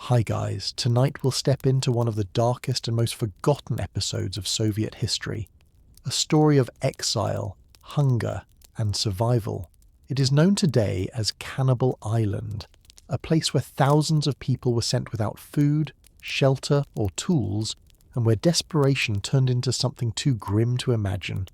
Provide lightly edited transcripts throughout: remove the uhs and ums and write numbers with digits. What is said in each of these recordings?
Hi guys, tonight we'll step into one of the darkest and most forgotten episodes of Soviet history. A story of exile, hunger, and survival. It is known today as Cannibal Island, a place where thousands of people were sent without food, shelter, or tools, and where desperation turned into something too grim to imagine.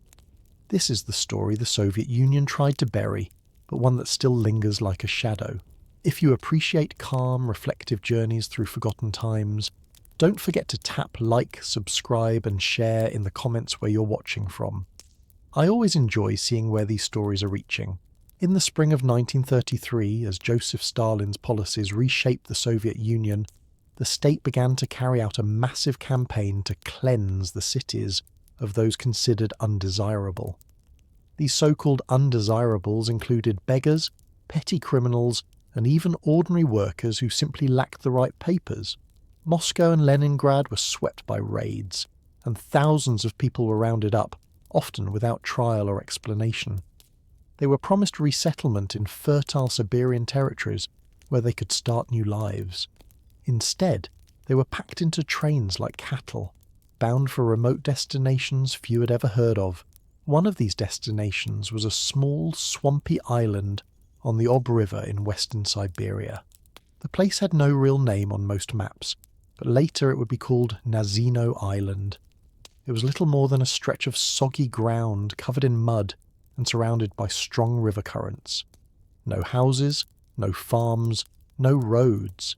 This is the story the Soviet Union tried to bury, but one that still lingers like a shadow. If you appreciate calm, reflective journeys through forgotten times, don't forget to tap like, subscribe, and share in the comments where you're watching from. I always enjoy seeing where these stories are reaching. In the spring of 1933, as Joseph Stalin's policies reshaped the Soviet Union, the state began to carry out a massive campaign to cleanse the cities of those considered undesirable. These so-called undesirables included beggars, petty criminals, and even ordinary workers who simply lacked the right papers. Moscow and Leningrad were swept by raids, and thousands of people were rounded up, often without trial or explanation. They were promised resettlement in fertile Siberian territories where they could start new lives. Instead, they were packed into trains like cattle, bound for remote destinations few had ever heard of. One of these destinations was a small, swampy island on the Ob River in western Siberia. The place had no real name on most maps, but later it would be called Nazino Island. It was little more than a stretch of soggy ground covered in mud and surrounded by strong river currents. No houses, no farms, no roads,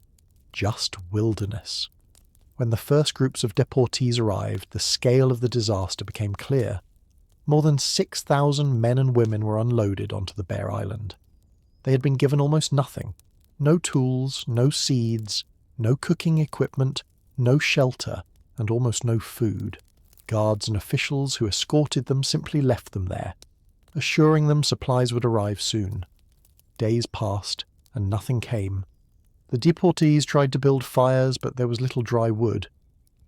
just wilderness. When the first groups of deportees arrived, the scale of the disaster became clear. More than 6,000 men and women were unloaded onto the bare island. They had been given almost nothing. No tools, no seeds, no cooking equipment, no shelter, and almost no food. Guards and officials who escorted them simply left them there, assuring them supplies would arrive soon. Days passed, and nothing came. The deportees tried to build fires, but there was little dry wood.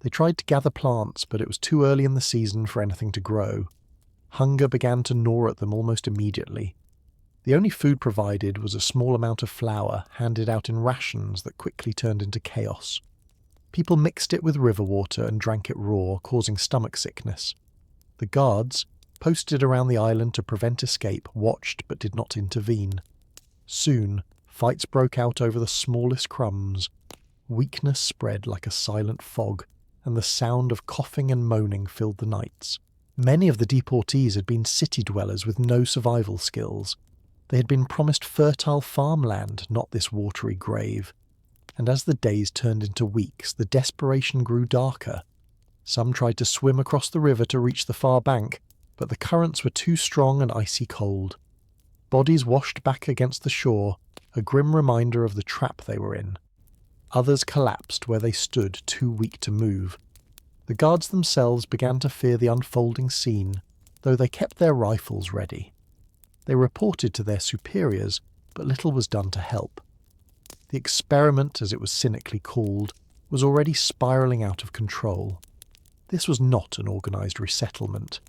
They tried to gather plants, but it was too early in the season for anything to grow. Hunger began to gnaw at them almost immediately. The only food provided was a small amount of flour handed out in rations that quickly turned into chaos. People mixed it with river water and drank it raw, causing stomach sickness. The guards, posted around the island to prevent escape, watched but did not intervene. Soon, fights broke out over the smallest crumbs. Weakness spread like a silent fog, and the sound of coughing and moaning filled the nights. Many of the deportees had been city dwellers with no survival skills. They had been promised fertile farmland, not this watery grave. And as the days turned into weeks, the desperation grew darker. Some tried to swim across the river to reach the far bank, but the currents were too strong and icy cold. Bodies washed back against the shore, a grim reminder of the trap they were in. Others collapsed where they stood, too weak to move. The guards themselves began to fear the unfolding scene, though they kept their rifles ready. They reported to their superiors, but little was done to help. The experiment, as it was cynically called, was already spiralling out of control. This was not an organised resettlement.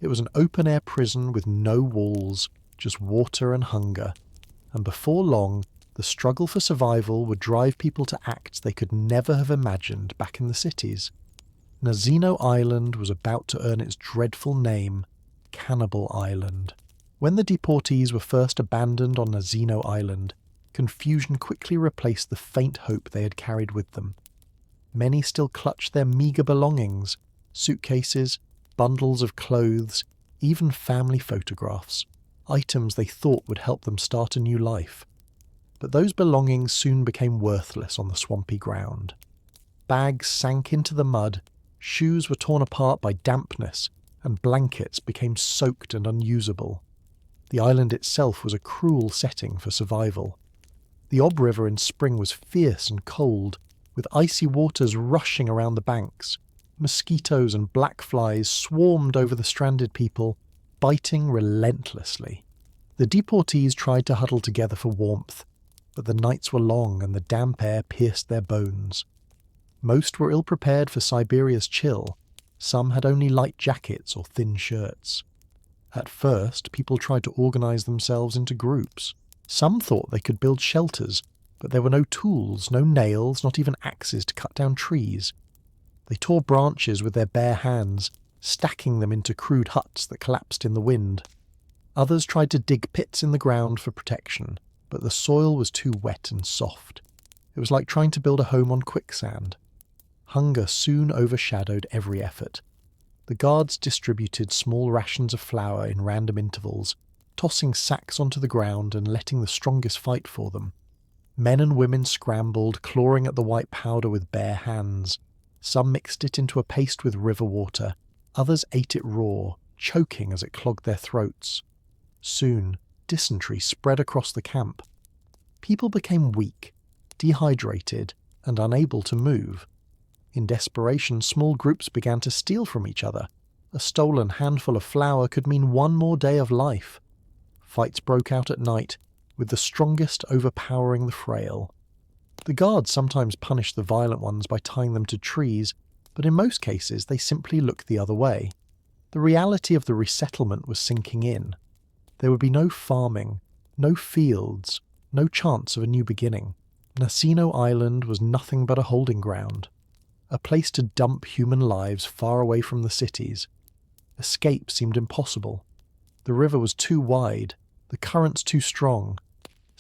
It was an open-air prison with no walls, just water and hunger, and before long, the struggle for survival would drive people to acts they could never have imagined back in the cities. Nazino Island was about to earn its dreadful name, Cannibal Island. When the deportees were first abandoned on Nazino Island, confusion quickly replaced the faint hope they had carried with them. Many still clutched their meagre belongings, suitcases, bundles of clothes, even family photographs, items they thought would help them start a new life. But those belongings soon became worthless on the swampy ground. Bags sank into the mud, shoes were torn apart by dampness, and blankets became soaked and unusable. The island itself was a cruel setting for survival. The Ob River in spring was fierce and cold, with icy waters rushing around the banks. Mosquitoes and black flies swarmed over the stranded people, biting relentlessly. The deportees tried to huddle together for warmth, but the nights were long and the damp air pierced their bones. Most were ill-prepared for Siberia's chill. Some had only light jackets or thin shirts. At first, people tried to organise themselves into groups. Some thought they could build shelters, But there were no tools, no nails, not even axes to cut down trees. They tore branches with their bare hands, stacking them into crude huts that collapsed in the wind. Others tried to dig pits in the ground for protection, but the soil was too wet and soft. It was like trying to build a home on quicksand. Hunger soon overshadowed every effort. The guards distributed small rations of flour in random intervals, tossing sacks onto the ground and letting the strongest fight for them. Men and women scrambled, clawing at the white powder with bare hands. Some mixed it into a paste with river water, others ate it raw, choking as it clogged their throats. Soon, dysentery spread across the camp. People became weak, dehydrated, and unable to move. In desperation, small groups began to steal from each other. A stolen handful of flour could mean one more day of life. Fights broke out at night, with the strongest overpowering the frail. The guards sometimes punished the violent ones by tying them to trees, but in most cases they simply looked the other way. The reality of the resettlement was sinking in. There would be no farming, no fields, no chance of a new beginning. Nacino Island was nothing but a holding ground, a place to dump human lives far away from the cities. Escape seemed impossible. The river was too wide, the currents too strong.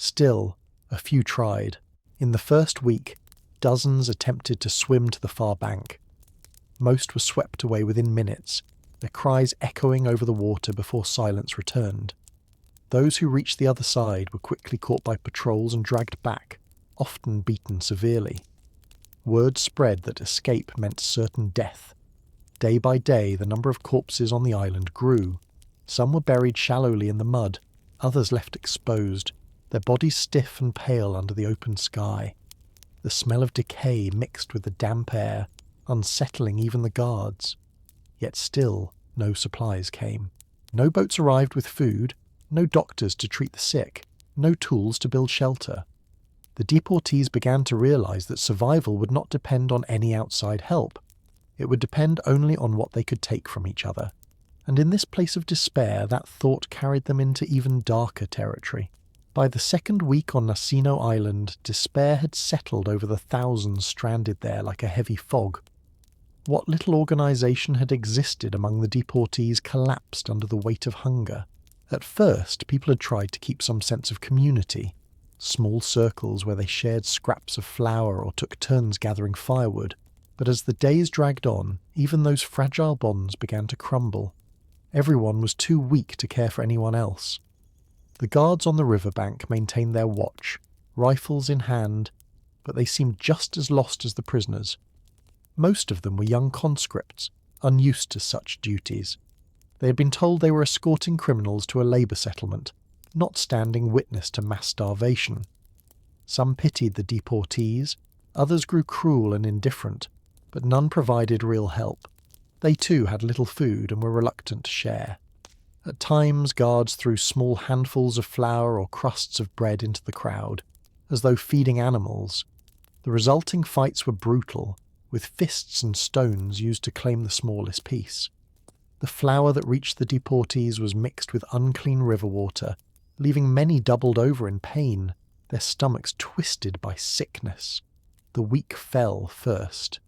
Still, a few tried. In the first week, dozens attempted to swim to the far bank. Most were swept away within minutes, their cries echoing over the water before silence returned. Those who reached the other side were quickly caught by patrols and dragged back, often beaten severely. Word spread that escape meant certain death. Day by day, the number of corpses on the island grew. Some were buried shallowly in the mud, others left exposed, their bodies stiff and pale under the open sky. The smell of decay mixed with the damp air, unsettling even the guards. Yet still, no supplies came. No boats arrived with food, no doctors to treat the sick, no tools to build shelter. The deportees began to realize that survival would not depend on any outside help. It would depend only on what they could take from each other. And in this place of despair, that thought carried them into even darker territory. By the second week on Nacino Island, despair had settled over the thousands stranded there like a heavy fog. What little organization had existed among the deportees collapsed under the weight of hunger. At first, people had tried to keep some sense of community. Small circles where they shared scraps of flour or took turns gathering firewood. But as the days dragged on, even those fragile bonds began to crumble. Everyone was too weak to care for anyone else. The guards on the riverbank maintained their watch, rifles in hand, but they seemed just as lost as the prisoners. Most of them were young conscripts, unused to such duties. They had been told they were escorting criminals to a labour settlement, not standing witness to mass starvation. Some pitied the deportees, others grew cruel and indifferent, but none provided real help. They too had little food and were reluctant to share. At times, guards threw small handfuls of flour or crusts of bread into the crowd, as though feeding animals. The resulting fights were brutal, with fists and stones used to claim the smallest piece. The flour that reached the deportees was mixed with unclean river water, leaving many doubled over in pain, their stomachs twisted by sickness. The weak fell first.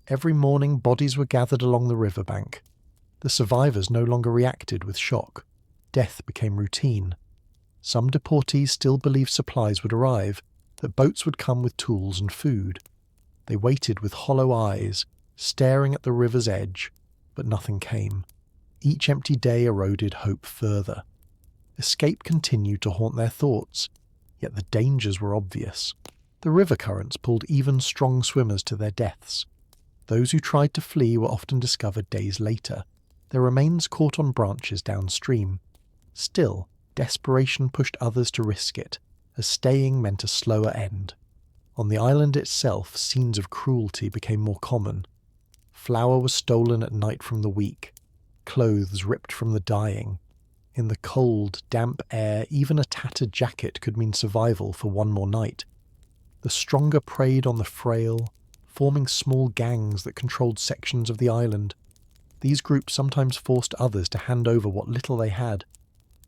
Every morning bodies were gathered along the riverbank. The survivors no longer reacted with shock. Death became routine. Some deportees still believed supplies would arrive, that boats would come with tools and food. They waited with hollow eyes, staring at the river's edge, but nothing came. Each empty day eroded hope further. Escape continued to haunt their thoughts, yet the dangers were obvious. The river currents pulled even strong swimmers to their deaths. Those who tried to flee were often discovered days later, their remains caught on branches downstream. Still, desperation pushed others to risk it, as staying meant a slower end. On the island itself, scenes of cruelty became more common. Flour was stolen at night from the weak, clothes ripped from the dying. In the cold, damp air, even a tattered jacket could mean survival for one more night. The stronger preyed on the frail, forming small gangs that controlled sections of the island. These groups sometimes forced others to hand over what little they had.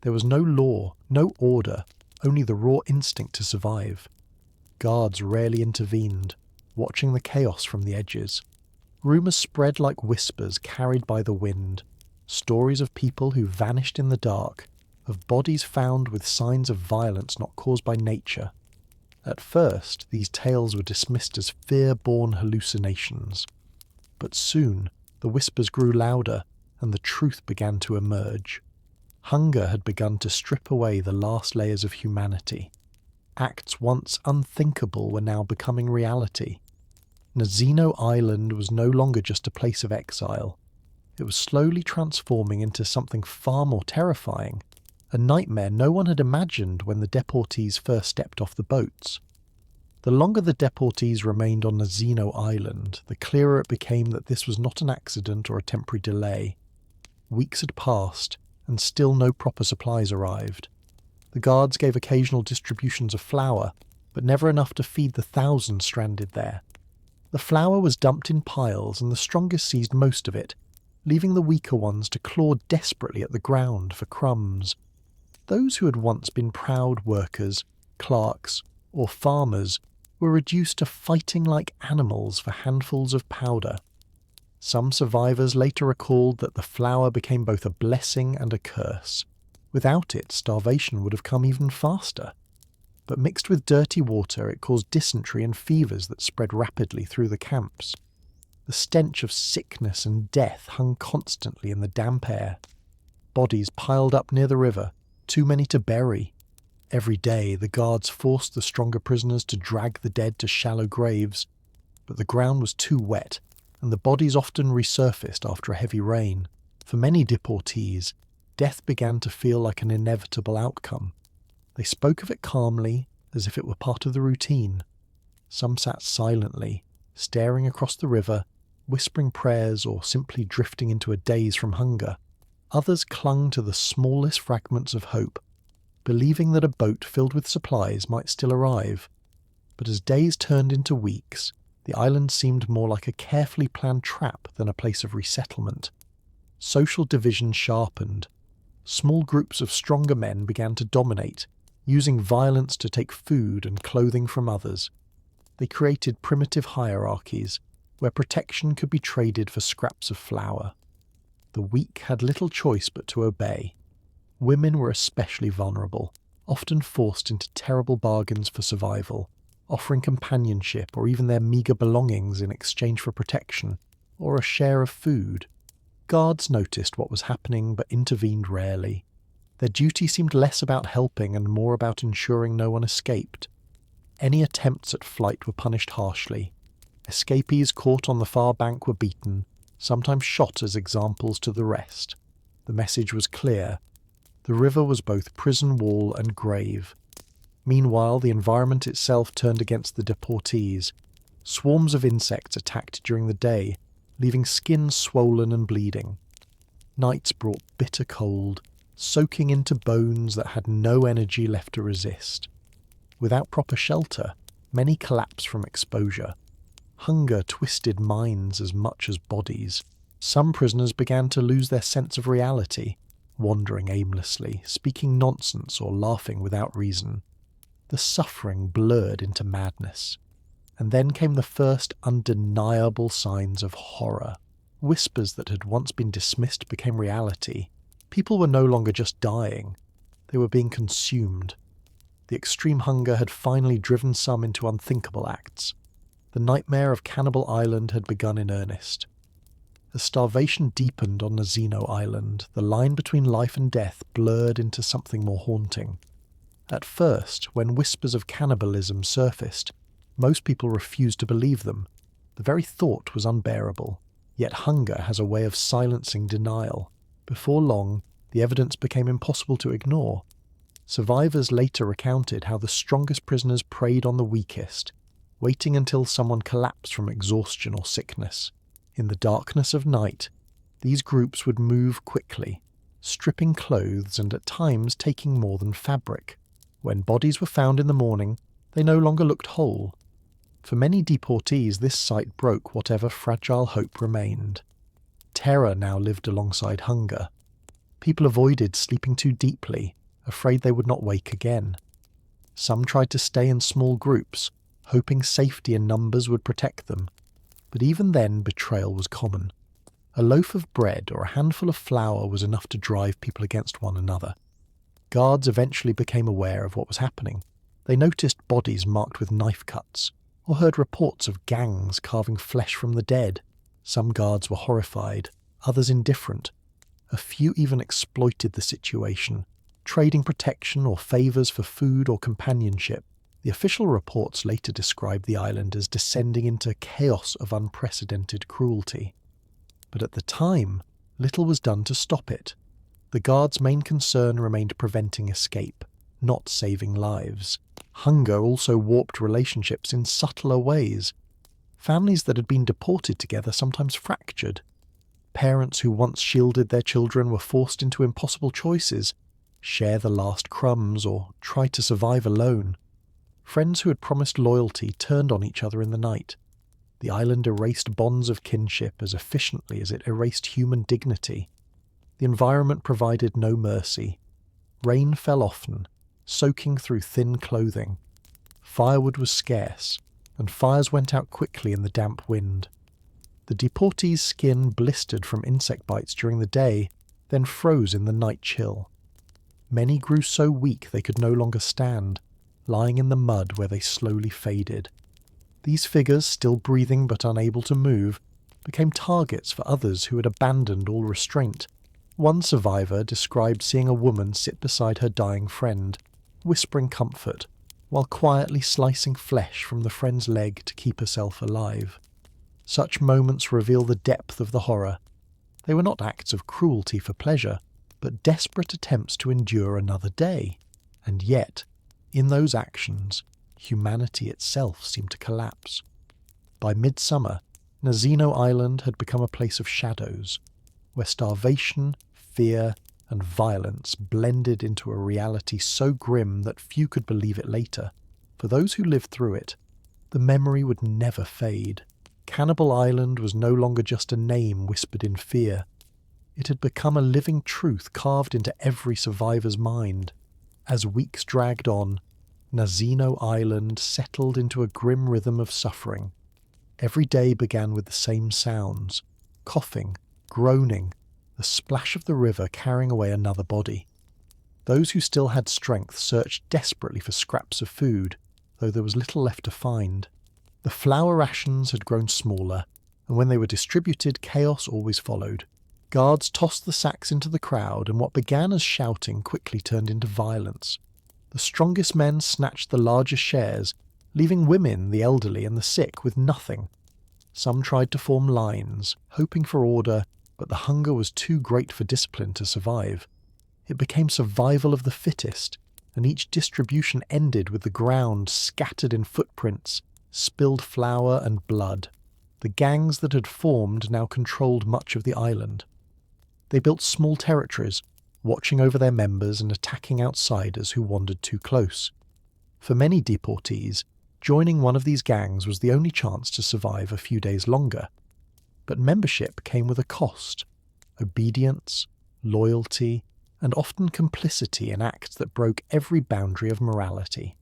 There was no law, no order, only the raw instinct to survive. guards rarely intervened, watching the chaos from the edges. Rumours spread like whispers carried by the wind, stories of people who vanished in the dark, of bodies found with signs of violence not caused by nature. At first, these tales were dismissed as fear-born hallucinations. But soon, the whispers grew louder, and the truth began to emerge. Hunger had begun to strip away the last layers of humanity. Acts once unthinkable were now becoming reality. Nazino Island was no longer just a place of exile. It was slowly transforming into something far more terrifying, a nightmare no one had imagined when the deportees first stepped off the boats. The longer the deportees remained on Nazino Island, the clearer it became that this was not an accident or a temporary delay. Weeks had passed, and still no proper supplies arrived. The guards gave occasional distributions of flour, but never enough to feed the thousands stranded there. The flour was dumped in piles, and the strongest seized most of it, leaving the weaker ones to claw desperately at the ground for crumbs. Those who had once been proud workers, clerks, or farmers were reduced to fighting like animals for handfuls of powder. Some survivors later recalled that the flour became both a blessing and a curse. Without it, starvation would have come even faster. But mixed with dirty water, it caused dysentery and fevers that spread rapidly through the camps. The stench of sickness and death hung constantly in the damp air. Bodies piled up near the river, too many to bury. Every day, the guards forced the stronger prisoners to drag the dead to shallow graves, but the ground was too wet, and the bodies often resurfaced after a heavy rain. For many deportees, death began to feel like an inevitable outcome. They spoke of it calmly, as if it were part of the routine. Some sat silently, staring across the river, whispering prayers or simply drifting into a daze from hunger. Others clung to the smallest fragments of hope, believing that a boat filled with supplies might still arrive. But as days turned into weeks, the island seemed more like a carefully planned trap than a place of resettlement. Social division sharpened. Small groups of stronger men began to dominate, using violence to take food and clothing from others. They created primitive hierarchies, where protection could be traded for scraps of flour. The weak had little choice but to obey. Women were especially vulnerable, often forced into terrible bargains for survival, offering companionship or even their meagre belongings in exchange for protection, or a share of food. Guards noticed what was happening but intervened rarely. Their duty seemed less about helping and more about ensuring no one escaped. Any attempts at flight were punished harshly. Escapees caught on the far bank were beaten, sometimes shot as examples to the rest. The message was clear. The river was both prison wall and grave. Meanwhile, the environment itself turned against the deportees. Swarms of insects attacked during the day, leaving skin swollen and bleeding. Nights brought bitter cold, soaking into bones that had no energy left to resist. Without proper shelter, many collapsed from exposure. Hunger twisted minds as much as bodies. Some prisoners began to lose their sense of reality, wandering aimlessly, speaking nonsense or laughing without reason. The suffering blurred into madness. And then came the first undeniable signs of horror. Whispers that had once been dismissed became reality. People were no longer just dying. They were being consumed. The extreme hunger had finally driven some into unthinkable acts. The nightmare of Cannibal Island had begun in earnest. As starvation deepened on Nazino Island, the line between life and death blurred into something more haunting. At first, when whispers of cannibalism surfaced, most people refused to believe them. The very thought was unbearable. Yet hunger has a way of silencing denial. Before long, the evidence became impossible to ignore. Survivors later recounted how the strongest prisoners preyed on the weakest, waiting until someone collapsed from exhaustion or sickness. In the darkness of night, these groups would move quickly, stripping clothes and at times taking more than fabric. When bodies were found in the morning, they no longer looked whole. For many deportees, this sight broke whatever fragile hope remained. Terror now lived alongside hunger. People avoided sleeping too deeply, afraid they would not wake again. Some tried to stay in small groups, hoping safety in numbers would protect them. But even then, betrayal was common. A loaf of bread or a handful of flour was enough to drive people against one another. Guards eventually became aware of what was happening. They noticed bodies marked with knife cuts, or heard reports of gangs carving flesh from the dead. Some guards were horrified, others indifferent. A few even exploited the situation, trading protection or favours for food or companionship. The official reports later described the island as descending into chaos of unprecedented cruelty. But at the time, little was done to stop it. The guards' main concern remained preventing escape, not saving lives. Hunger also warped relationships in subtler ways. Families that had been deported together sometimes fractured. Parents who once shielded their children were forced into impossible choices: share the last crumbs or try to survive alone. Friends who had promised loyalty turned on each other in the night. The island erased bonds of kinship as efficiently as it erased human dignity. The environment provided no mercy. Rain fell often, soaking through thin clothing. Firewood was scarce, and fires went out quickly in the damp wind. The deportees' skin blistered from insect bites during the day, then froze in the night chill. Many grew so weak they could no longer stand, lying in the mud where they slowly faded. These figures, still breathing but unable to move, became targets for others who had abandoned all restraint. One survivor described seeing a woman sit beside her dying friend, whispering comfort, while quietly slicing flesh from the friend's leg to keep herself alive. Such moments reveal the depth of the horror. They were not acts of cruelty for pleasure, but desperate attempts to endure another day. And yet, in those actions, humanity itself seemed to collapse. By midsummer, Nazino Island had become a place of shadows, where starvation, fear, and violence blended into a reality so grim that few could believe it later. For those who lived through it, the memory would never fade. Cannibal Island was no longer just a name whispered in fear. It had become a living truth carved into every survivor's mind. As weeks dragged on, Nazino Island settled into a grim rhythm of suffering. Every day began with the same sounds: coughing, groaning, the splash of the river carrying away another body. Those who still had strength searched desperately for scraps of food, though there was little left to find. The flour rations had grown smaller, and when they were distributed, chaos always followed. Guards tossed the sacks into the crowd, and what began as shouting quickly turned into violence. The strongest men snatched the largest shares, leaving women, the elderly, and the sick with nothing. Some tried to form lines, hoping for order, but the hunger was too great for discipline to survive. It became survival of the fittest, and each distribution ended with the ground scattered in footprints, spilled flour and blood. The gangs that had formed now controlled much of the island. They built small territories, watching over their members and attacking outsiders who wandered too close. For many deportees, joining one of these gangs was the only chance to survive a few days longer. But membership came with a cost: obedience, loyalty, and often complicity in acts that broke every boundary of morality.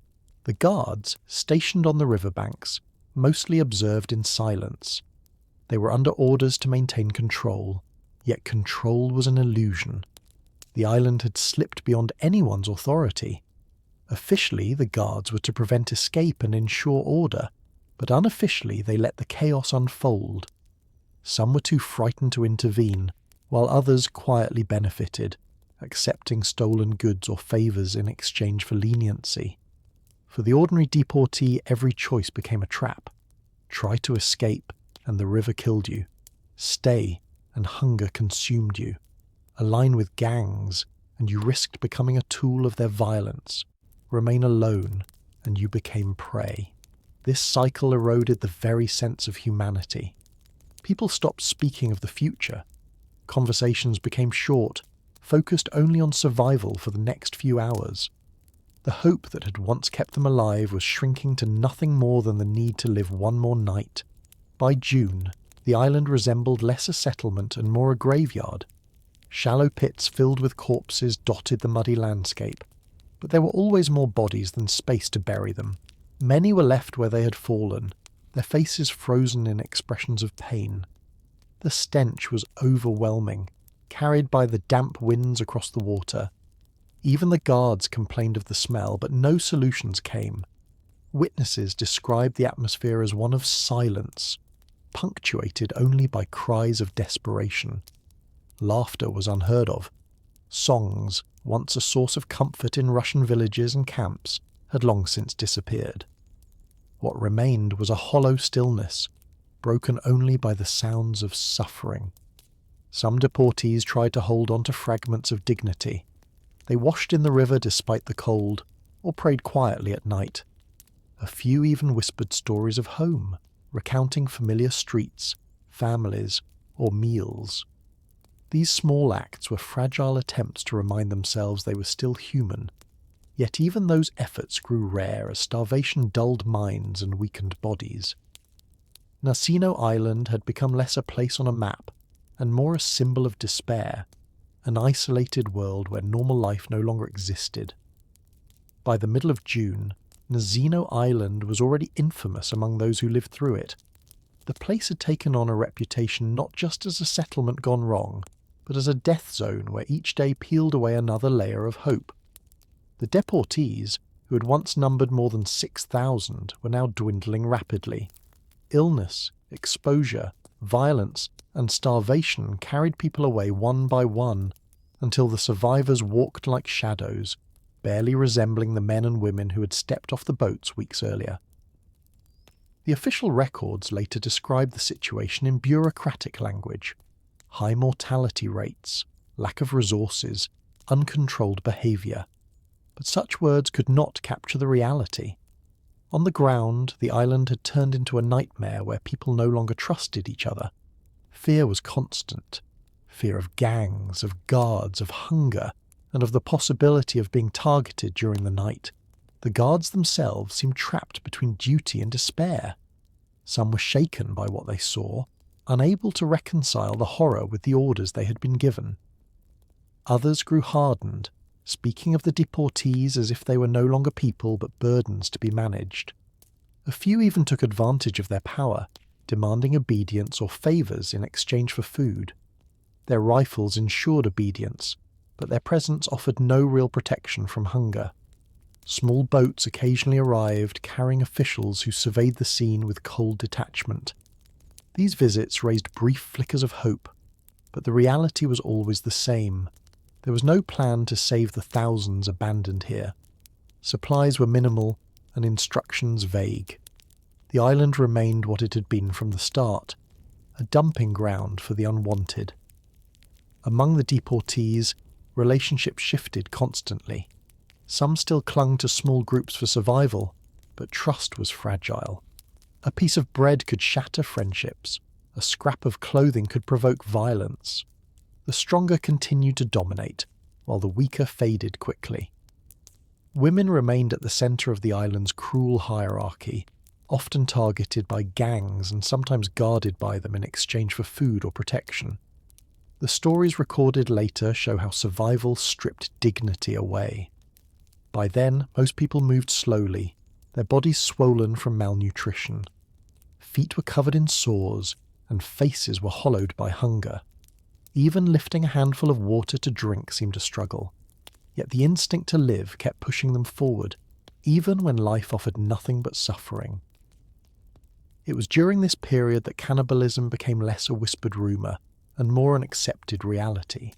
The guards, stationed on the riverbanks, mostly observed in silence. They were under orders to maintain control, yet control was an illusion. The island had slipped beyond anyone's authority. Officially, the guards were to prevent escape and ensure order, but unofficially they let the chaos unfold. Some were too frightened to intervene, while others quietly benefited, accepting stolen goods or favours in exchange for leniency. For the ordinary deportee, every choice became a trap. Try to escape, and the river killed you. Stay, and hunger consumed you. Align with gangs, and you risked becoming a tool of their violence. Remain alone, and you became prey. This cycle eroded the very sense of humanity. People stopped speaking of the future. Conversations became short, focused only on survival for the next few hours. The hope that had once kept them alive was shrinking to nothing more than the need to live one more night. By June, the island resembled less a settlement and more a graveyard. Shallow pits filled with corpses dotted the muddy landscape, but there were always more bodies than space to bury them. Many were left where they had fallen, their faces frozen in expressions of pain. The stench was overwhelming, carried by the damp winds across the water. Even the guards complained of the smell, but no solutions came. Witnesses described the atmosphere as one of silence, punctuated only by cries of desperation. Laughter was unheard of. Songs, once a source of comfort in Russian villages and camps, had long since disappeared. What remained was a hollow stillness, broken only by the sounds of suffering. Some deportees tried to hold on to fragments of dignity. They washed in the river despite the cold, or prayed quietly at night. A few even whispered stories of home, recounting familiar streets, families, or meals. These small acts were fragile attempts to remind themselves they were still human. Yet even those efforts grew rare as starvation dulled minds and weakened bodies. Nasino Island had become less a place on a map and more a symbol of despair, an isolated world where normal life no longer existed. By the middle of June, Nasino Island was already infamous among those who lived through it. The place had taken on a reputation not just as a settlement gone wrong, but as a death zone where each day peeled away another layer of hope. The deportees, who had once numbered more than 6,000, were now dwindling rapidly. Illness, exposure, violence, and starvation carried people away one by one, until the survivors walked like shadows, barely resembling the men and women who had stepped off the boats weeks earlier. The official records later described the situation in bureaucratic language: high mortality rates, lack of resources, uncontrolled behaviour. But such words could not capture the reality. On the ground, the island had turned into a nightmare where people no longer trusted each other. Fear was constant. Fear of gangs, of guards, of hunger, and of the possibility of being targeted during the night. The guards themselves seemed trapped between duty and despair. Some were shaken by what they saw, unable to reconcile the horror with the orders they had been given. Others grew hardened, speaking of the deportees as if they were no longer people but burdens to be managed. A few even took advantage of their power, demanding obedience or favours in exchange for food. Their rifles ensured obedience, but their presence offered no real protection from hunger. Small boats occasionally arrived, carrying officials who surveyed the scene with cold detachment. These visits raised brief flickers of hope, but the reality was always the same. There was no plan to save the thousands abandoned here. Supplies were minimal and instructions vague. The island remained what it had been from the start, a dumping ground for the unwanted. Among the deportees, relationships shifted constantly. Some still clung to small groups for survival, but trust was fragile. A piece of bread could shatter friendships. A scrap of clothing could provoke violence. The stronger continued to dominate, while the weaker faded quickly. Women remained at the centre of the island's cruel hierarchy, often targeted by gangs and sometimes guarded by them in exchange for food or protection. The stories recorded later show how survival stripped dignity away. By then, most people moved slowly, their bodies swollen from malnutrition. Feet were covered in sores, and faces were hollowed by hunger. Even lifting a handful of water to drink seemed a struggle. Yet the instinct to live kept pushing them forward, even when life offered nothing but suffering. It was during this period that cannibalism became less a whispered rumour and more an accepted reality.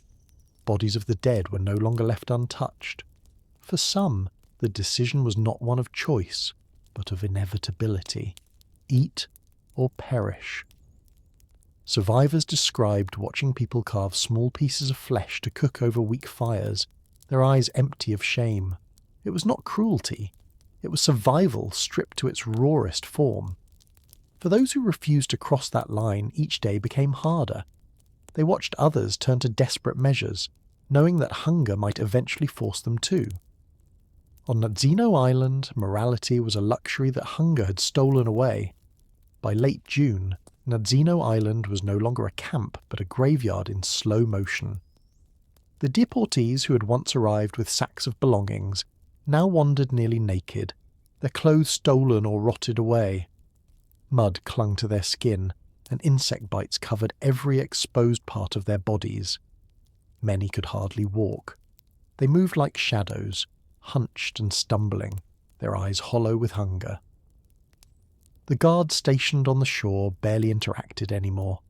Bodies of the dead were no longer left untouched. For some, the decision was not one of choice, but of inevitability. Eat or perish. Survivors described watching people carve small pieces of flesh to cook over weak fires, their eyes empty of shame. It was not cruelty. It was survival stripped to its rawest form. For those who refused to cross that line, each day became harder. They watched others turn to desperate measures, knowing that hunger might eventually force them too. On Nasino Island, morality was a luxury that hunger had stolen away. By late June, Nasino Island was no longer a camp but a graveyard in slow motion. The deportees who had once arrived with sacks of belongings now wandered nearly naked, their clothes stolen or rotted away. Mud clung to their skin, and insect bites covered every exposed part of their bodies. Many could hardly walk. They moved like shadows, hunched and stumbling, their eyes hollow with hunger. The guards stationed on the shore barely interacted anymore.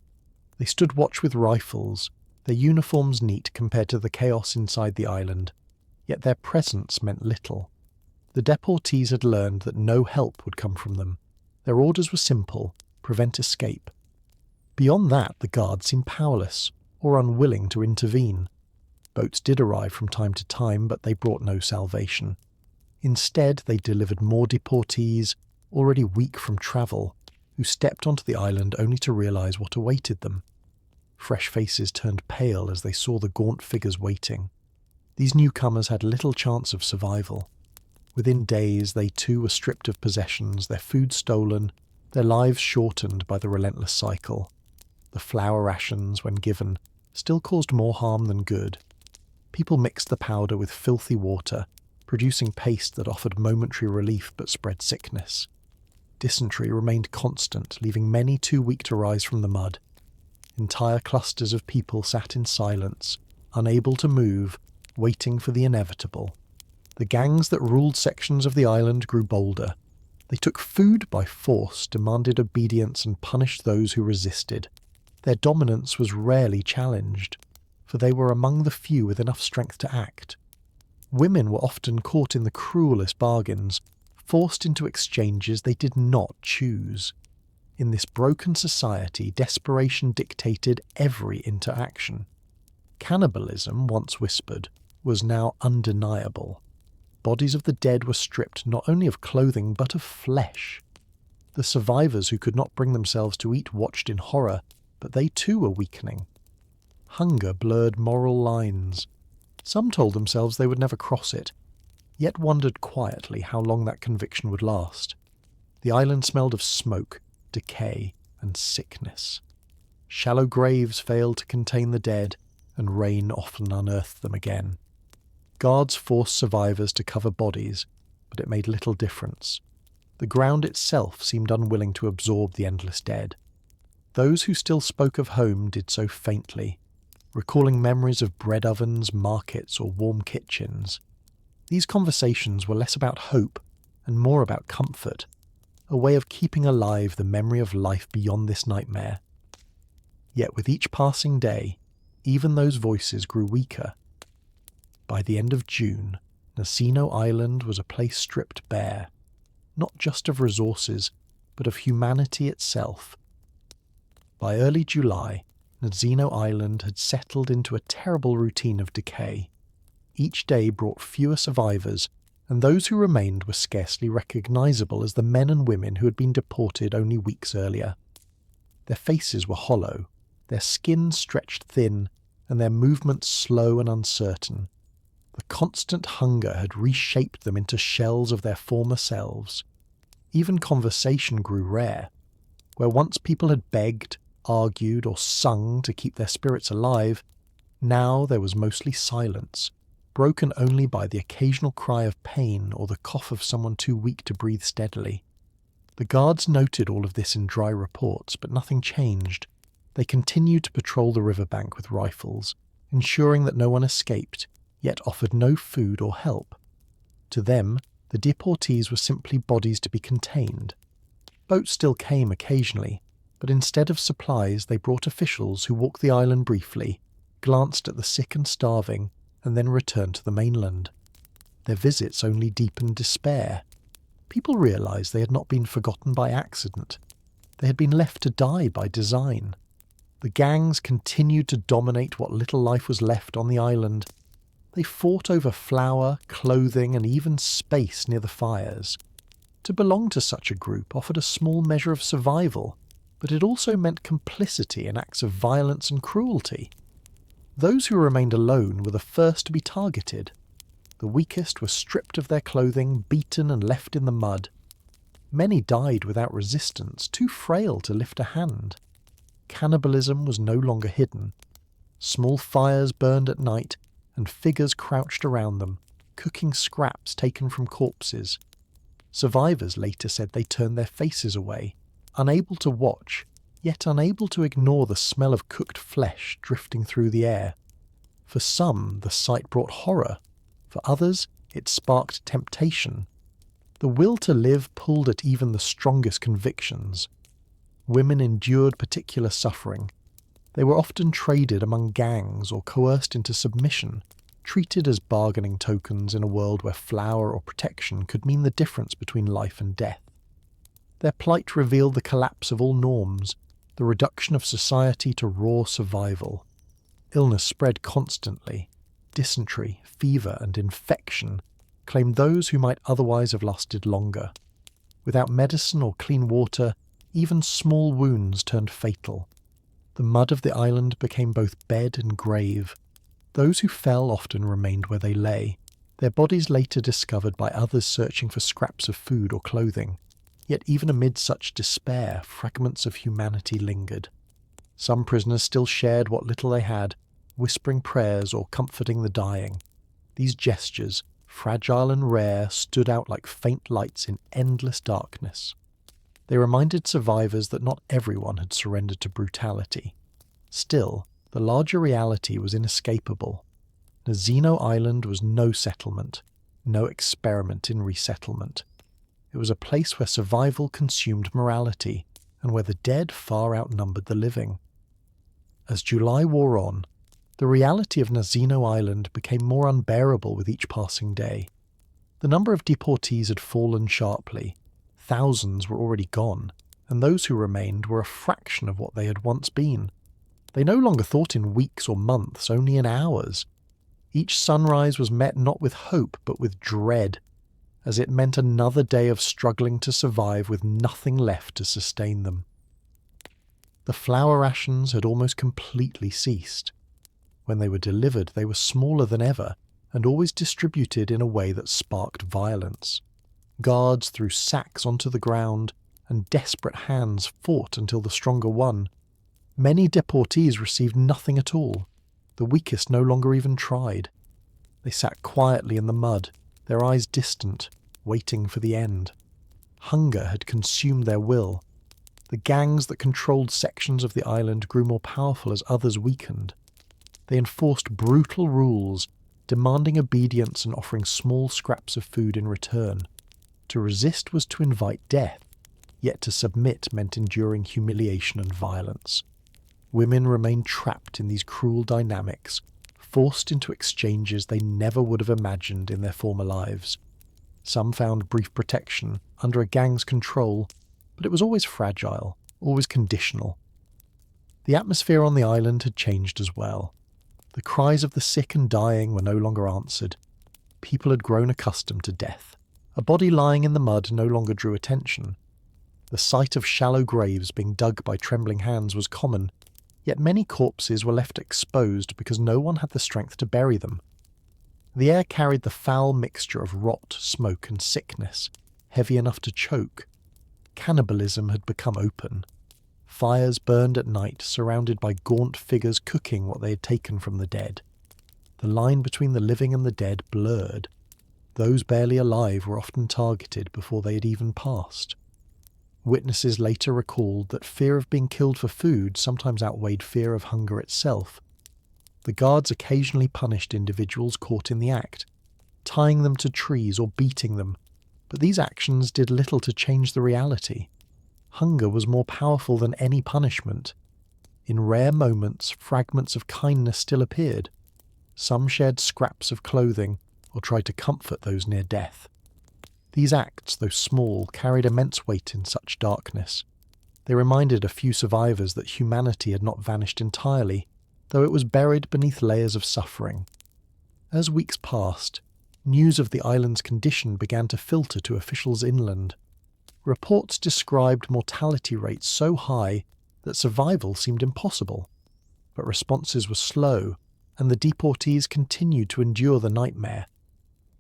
They stood watch with rifles, their uniforms neat compared to the chaos inside the island, yet their presence meant little. The deportees had learned that no help would come from them. Their orders were simple: prevent escape. Beyond that, the guards seemed powerless, or unwilling to intervene. Boats did arrive from time to time, but they brought no salvation. Instead, they delivered more deportees, already weak from travel, who stepped onto the island only to realize what awaited them. Fresh faces turned pale as they saw the gaunt figures waiting. These newcomers had little chance of survival. Within days, they too were stripped of possessions, their food stolen, their lives shortened by the relentless cycle. The flour rations, when given, still caused more harm than good. People mixed the powder with filthy water, producing paste that offered momentary relief but spread sickness. Dysentery remained constant, leaving many too weak to rise from the mud. Entire clusters of people sat in silence, unable to move, waiting for the inevitable. The gangs that ruled sections of the island grew bolder. They took food by force, demanded obedience, and punished those who resisted. Their dominance was rarely challenged, for they were among the few with enough strength to act. Women were often caught in the cruelest bargains, forced into exchanges they did not choose. In this broken society, desperation dictated every interaction. Cannibalism, once whispered, was now undeniable. Bodies of the dead were stripped not only of clothing but of flesh. The survivors who could not bring themselves to eat watched in horror, but they too were weakening. Hunger blurred moral lines. Some told themselves they would never cross it, yet wondered quietly how long that conviction would last. The island smelled of smoke, decay, and sickness. Shallow graves failed to contain the dead, and rain often unearthed them again. Guards forced survivors to cover bodies, but it made little difference. The ground itself seemed unwilling to absorb the endless dead. Those who still spoke of home did so faintly, recalling memories of bread ovens, markets, or warm kitchens. These conversations were less about hope and more about comfort, a way of keeping alive the memory of life beyond this nightmare. Yet with each passing day, even those voices grew weaker. By the end of June, Nasino Island was a place stripped bare, not just of resources, but of humanity itself. By early July, Nasino Island had settled into a terrible routine of decay. Each day brought fewer survivors, and those who remained were scarcely recognizable as the men and women who had been deported only weeks earlier. Their faces were hollow, their skin stretched thin, and their movements slow and uncertain. The constant hunger had reshaped them into shells of their former selves. Even conversation grew rare. Where once people had begged, argued, or sung to keep their spirits alive, now there was mostly silence, broken only by the occasional cry of pain or the cough of someone too weak to breathe steadily. The guards noted all of this in dry reports, but nothing changed. They continued to patrol the riverbank with rifles, ensuring that no one escaped, yet offered no food or help. To them, the deportees were simply bodies to be contained. Boats still came occasionally, but instead of supplies they brought officials who walked the island briefly, glanced at the sick and starving, and then returned to the mainland. Their visits only deepened despair. People realized they had not been forgotten by accident. They had been left to die by design. The gangs continued to dominate what little life was left on the island. They fought over flour, clothing, and even space near the fires. To belong to such a group offered a small measure of survival, but it also meant complicity in acts of violence and cruelty. Those who remained alone were the first to be targeted. The weakest were stripped of their clothing, beaten and left in the mud. Many died without resistance, too frail to lift a hand. Cannibalism was no longer hidden. Small fires burned at night, and figures crouched around them, cooking scraps taken from corpses. Survivors later said they turned their faces away, unable to watch, yet unable to ignore the smell of cooked flesh drifting through the air. For some, the sight brought horror. For others, it sparked temptation. The will to live pulled at even the strongest convictions. Women endured particular suffering. They were often traded among gangs or coerced into submission, treated as bargaining tokens in a world where flour or protection could mean the difference between life and death. Their plight revealed the collapse of all norms, the reduction of society to raw survival. Illness spread constantly. Dysentery, fever, and infection claimed those who might otherwise have lasted longer. Without medicine or clean water, even small wounds turned fatal. The mud of the island became both bed and grave. Those who fell often remained where they lay, their bodies later discovered by others searching for scraps of food or clothing. Yet even amid such despair, fragments of humanity lingered. Some prisoners still shared what little they had, whispering prayers or comforting the dying. These gestures, fragile and rare, stood out like faint lights in endless darkness. They reminded survivors that not everyone had surrendered to brutality. Still, the larger reality was inescapable. Nazino Island was no settlement, no experiment in resettlement. It was a place where survival consumed morality, and where the dead far outnumbered the living. As July wore on, the reality of Nazino Island became more unbearable with each passing day. The number of deportees had fallen sharply. Thousands were already gone, and those who remained were a fraction of what they had once been. They no longer thought in weeks or months, only in hours. Each sunrise was met not with hope, but with dread, as it meant another day of struggling to survive with nothing left to sustain them. The flour rations had almost completely ceased. When they were delivered, they were smaller than ever, and always distributed in a way that sparked violence. Guards threw sacks onto the ground, and desperate hands fought until the stronger won. Many deportees received nothing at all. The weakest no longer even tried. They sat quietly in the mud, their eyes distant, waiting for the end. Hunger had consumed their will. The gangs that controlled sections of the island grew more powerful as others weakened. They enforced brutal rules, demanding obedience and offering small scraps of food in return. To resist was to invite death, yet to submit meant enduring humiliation and violence. Women remained trapped in these cruel dynamics, forced into exchanges they never would have imagined in their former lives. Some found brief protection under a gang's control, but it was always fragile, always conditional. The atmosphere on the island had changed as well. The cries of the sick and dying were no longer answered. People had grown accustomed to death. A body lying in the mud no longer drew attention. The sight of shallow graves being dug by trembling hands was common, yet many corpses were left exposed because no one had the strength to bury them. The air carried the foul mixture of rot, smoke, and sickness, heavy enough to choke. Cannibalism had become open. Fires burned at night, surrounded by gaunt figures cooking what they had taken from the dead. The line between the living and the dead blurred. Those barely alive were often targeted before they had even passed. Witnesses later recalled that fear of being killed for food sometimes outweighed fear of hunger itself. The guards occasionally punished individuals caught in the act, tying them to trees or beating them, but these actions did little to change the reality. Hunger was more powerful than any punishment. In rare moments, fragments of kindness still appeared. Some shared scraps of clothing or tried to comfort those near death. These acts, though small, carried immense weight in such darkness. They reminded a few survivors that humanity had not vanished entirely, though it was buried beneath layers of suffering. As weeks passed, news of the island's condition began to filter to officials inland. Reports described mortality rates so high that survival seemed impossible. But responses were slow, and the deportees continued to endure the nightmare.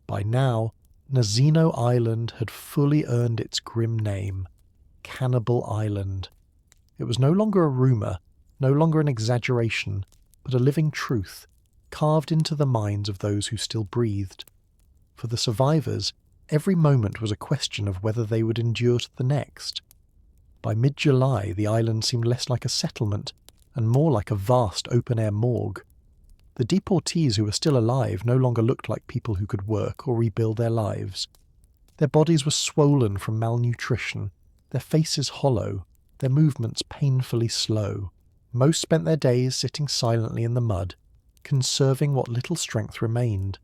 By now, Nazino Island had fully earned its grim name, Cannibal Island. It was no longer a rumour, no longer an exaggeration, but a living truth, carved into the minds of those who still breathed. For the survivors, Every moment was a question of whether they would endure to the next. By mid-July, the island seemed less like a settlement and more like a vast open-air morgue. The deportees who were still alive no longer looked like people who could work or rebuild their lives. Their bodies were swollen from malnutrition, their faces hollow, their movements painfully slow. Most spent their days sitting silently in the mud, conserving what little strength remained.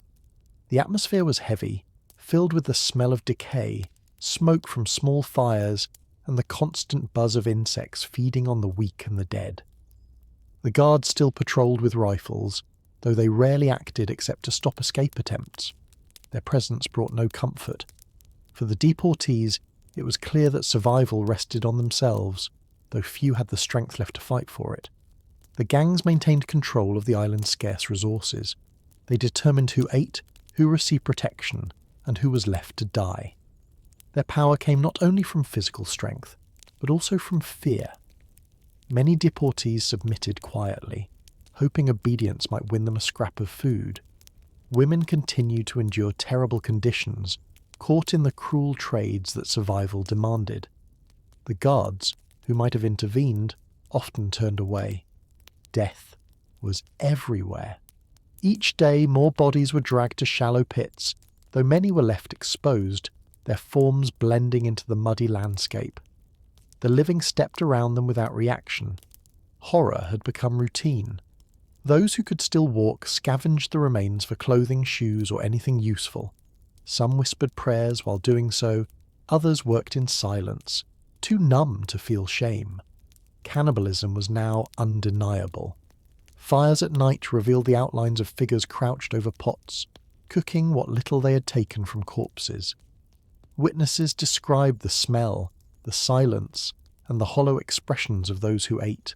The atmosphere was heavy, filled with the smell of decay, smoke from small fires, and the constant buzz of insects feeding on the weak and the dead. The guards still patrolled with rifles, though they rarely acted except to stop escape attempts. Their presence brought no comfort. For the deportees, it was clear that survival rested on themselves, though few had the strength left to fight for it. The gangs maintained control of the island's scarce resources. They determined who ate, who received protection, and who was left to die. Their power came not only from physical strength, but also from fear. Many deportees submitted quietly, hoping obedience might win them a scrap of food. Women continued to endure terrible conditions, caught in the cruel trades that survival demanded. The guards, who might have intervened, often turned away. Death was everywhere. Each day more bodies were dragged to shallow pits, though many were left exposed, their forms blending into the muddy landscape. The living stepped around them without reaction. Horror had become routine. Those who could still walk scavenged the remains for clothing, shoes, or anything useful. Some whispered prayers while doing so, others worked in silence, too numb to feel shame. Cannibalism was now undeniable. Fires at night revealed the outlines of figures crouched over pots, cooking what little they had taken from corpses. Witnesses described the smell, the silence, and the hollow expressions of those who ate.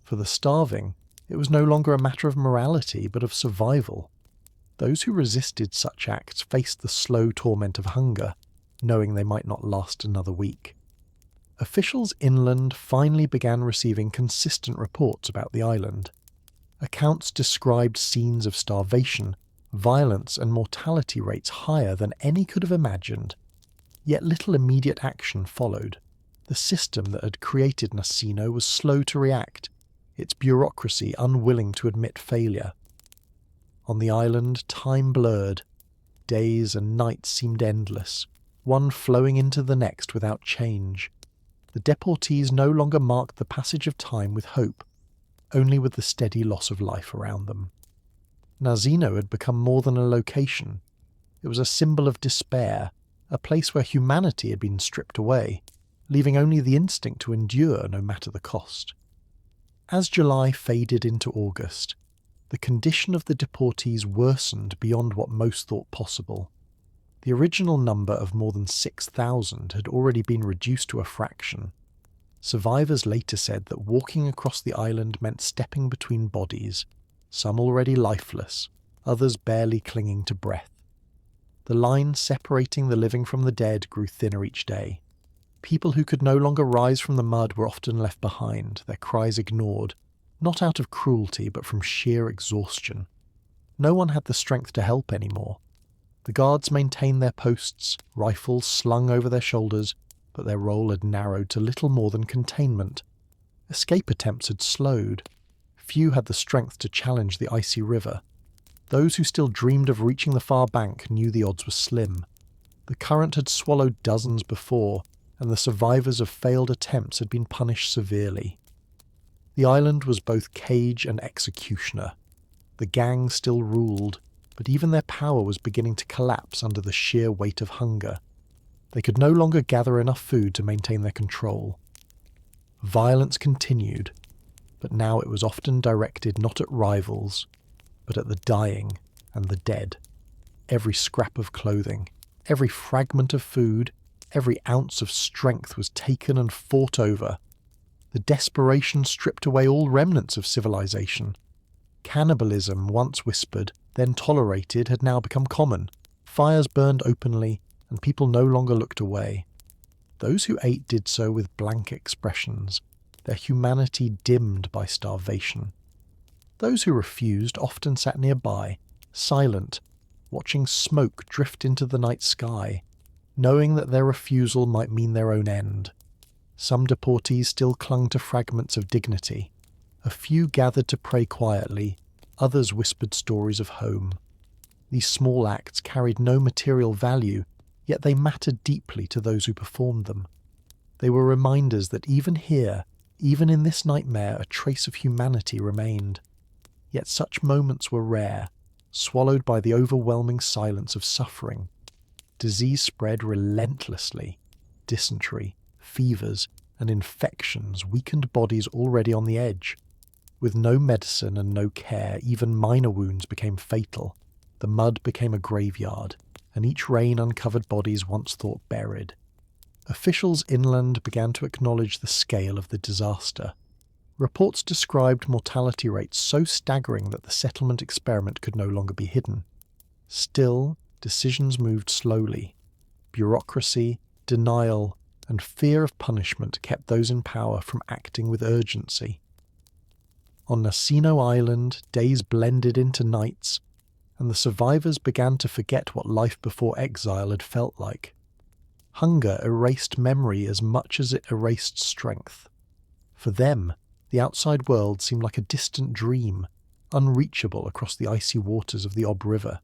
For the starving, it was no longer a matter of morality, but of survival. Those who resisted such acts faced the slow torment of hunger, knowing they might not last another week. Officials inland finally began receiving consistent reports about the island. Accounts described scenes of starvation, violence, and mortality rates higher than any could have imagined. Yet little immediate action followed. The system that had created Nasino was slow to react, its bureaucracy unwilling to admit failure. On the island, time blurred. Days and nights seemed endless, one flowing into the next without change. The deportees no longer marked the passage of time with hope, only with the steady loss of life around them. Nasino had become more than a location. It was a symbol of despair, a place where humanity had been stripped away, leaving only the instinct to endure no matter the cost. As July faded into August, the condition of the deportees worsened beyond what most thought possible. The original number of more than 6,000 had already been reduced to a fraction. Survivors later said that walking across the island meant stepping between bodies, some already lifeless, others barely clinging to breath. The line separating the living from the dead grew thinner each day. People who could no longer rise from the mud were often left behind, their cries ignored, not out of cruelty but from sheer exhaustion. No one had the strength to help anymore. The guards maintained their posts, rifles slung over their shoulders, but their role had narrowed to little more than containment. Escape attempts had slowed. Few had the strength to challenge the icy river. Those who still dreamed of reaching the far bank knew the odds were slim. The current had swallowed dozens before, and the survivors of failed attempts had been punished severely. The island was both cage and executioner. The gang still ruled, but even their power was beginning to collapse under the sheer weight of hunger. They could no longer gather enough food to maintain their control. Violence continued, but now it was often directed not at rivals, but at the dying and the dead. Every scrap of clothing, every fragment of food, every ounce of strength was taken and fought over. The desperation stripped away all remnants of civilization. Cannibalism, once whispered, then tolerated, had now become common. Fires burned openly, and people no longer looked away. Those who ate did so with blank expressions, their humanity dimmed by starvation. Those who refused often sat nearby, silent, watching smoke drift into the night sky, knowing that their refusal might mean their own end. Some deportees still clung to fragments of dignity. A few gathered to pray quietly, others whispered stories of home. These small acts carried no material value, yet they mattered deeply to those who performed them. They were reminders that even here, even in this nightmare, a trace of humanity remained. Yet such moments were rare, swallowed by the overwhelming silence of suffering. Disease spread relentlessly. Dysentery, fevers, and infections weakened bodies already on the edge. With no medicine and no care, even minor wounds became fatal. The mud became a graveyard, and each rain uncovered bodies once thought buried. Officials inland began to acknowledge the scale of the disaster. Reports described mortality rates so staggering that the settlement experiment could no longer be hidden. Still, decisions moved slowly. Bureaucracy, denial, and fear of punishment kept those in power from acting with urgency. On Nasino Island, days blended into nights, and the survivors began to forget what life before exile had felt like. Hunger erased memory as much as it erased strength. For them, the outside world seemed like a distant dream, unreachable across the icy waters of the Ob River.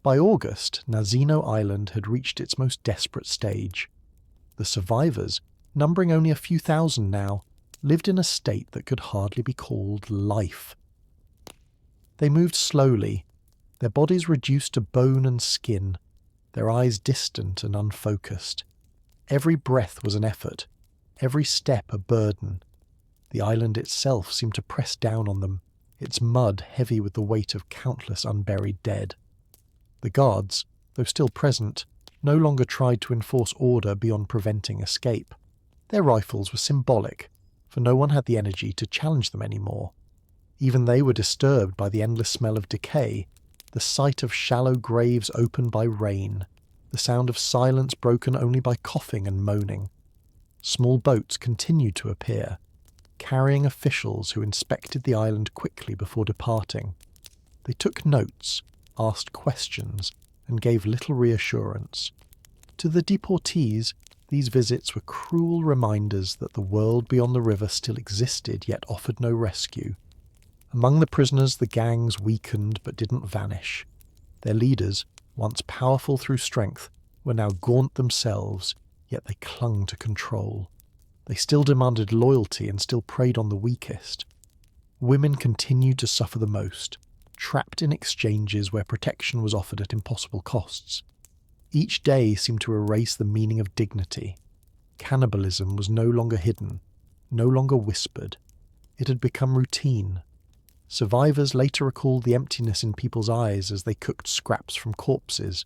By August, Nasino Island had reached its most desperate stage. The survivors, numbering only a few thousand now, lived in a state that could hardly be called life. They moved slowly, their bodies reduced to bone and skin, their eyes distant and unfocused. Every breath was an effort, every step a burden. The island itself seemed to press down on them, its mud heavy with the weight of countless unburied dead. The guards, though still present, no longer tried to enforce order beyond preventing escape. Their rifles were symbolic, for no one had the energy to challenge them anymore. Even they were disturbed by the endless smell of decay, the sight of shallow graves opened by rain, the sound of silence broken only by coughing and moaning. Small boats continued to appear, carrying officials who inspected the island quickly before departing. They took notes, asked questions, and gave little reassurance. To the deportees, these visits were cruel reminders that the world beyond the river still existed yet offered no rescue. Among the prisoners, the gangs weakened but didn't vanish. Their leaders, once powerful through strength, were now gaunt themselves, yet they clung to control. They still demanded loyalty and still preyed on the weakest. Women continued to suffer the most, trapped in exchanges where protection was offered at impossible costs. Each day seemed to erase the meaning of dignity. Cannibalism was no longer hidden, no longer whispered. It had become routine. Survivors later recalled the emptiness in people's eyes as they cooked scraps from corpses.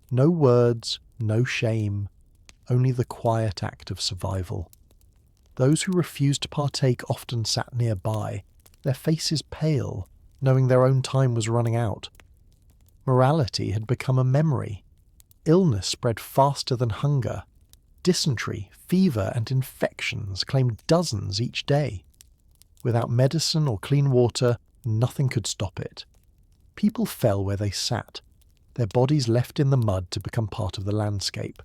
No words, no shame, only the quiet act of survival. Those who refused to partake often sat nearby, their faces pale, knowing their own time was running out. Morality had become a memory. Illness spread faster than hunger. Dysentery, fever, and infections claimed dozens each day. Without medicine or clean water, nothing could stop it. People fell where they sat, their bodies left in the mud to become part of the landscape.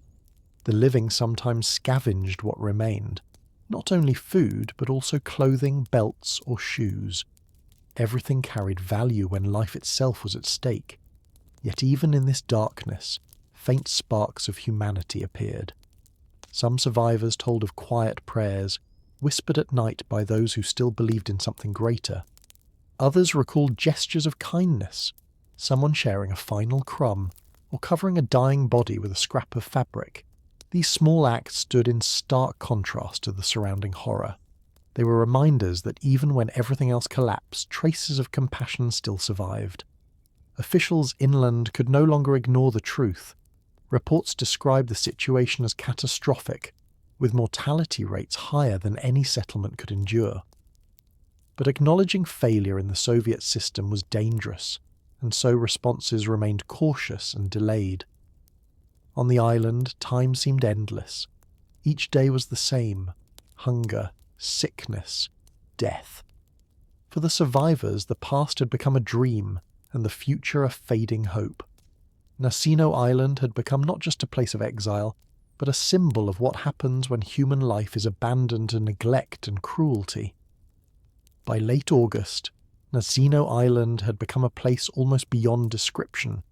The living sometimes scavenged what remained, not only food, but also clothing, belts, or shoes. Everything carried value when life itself was at stake. Yet even in this darkness, faint sparks of humanity appeared. Some survivors told of quiet prayers, whispered at night by those who still believed in something greater. Others recalled gestures of kindness, someone sharing a final crumb, or covering a dying body with a scrap of fabric. These small acts stood in stark contrast to the surrounding horror. They were reminders that even when everything else collapsed, traces of compassion still survived. Officials inland could no longer ignore the truth. Reports described the situation as catastrophic, with mortality rates higher than any settlement could endure. But acknowledging failure in the Soviet system was dangerous, and so responses remained cautious and delayed. On the island, time seemed endless. Each day was the same: hunger, sickness, death. For the survivors, the past had become a dream, and the future a fading hope. Nacino Island had become not just a place of exile, but a symbol of what happens when human life is abandoned to neglect and cruelty. By late August, Nacino Island had become a place almost beyond description.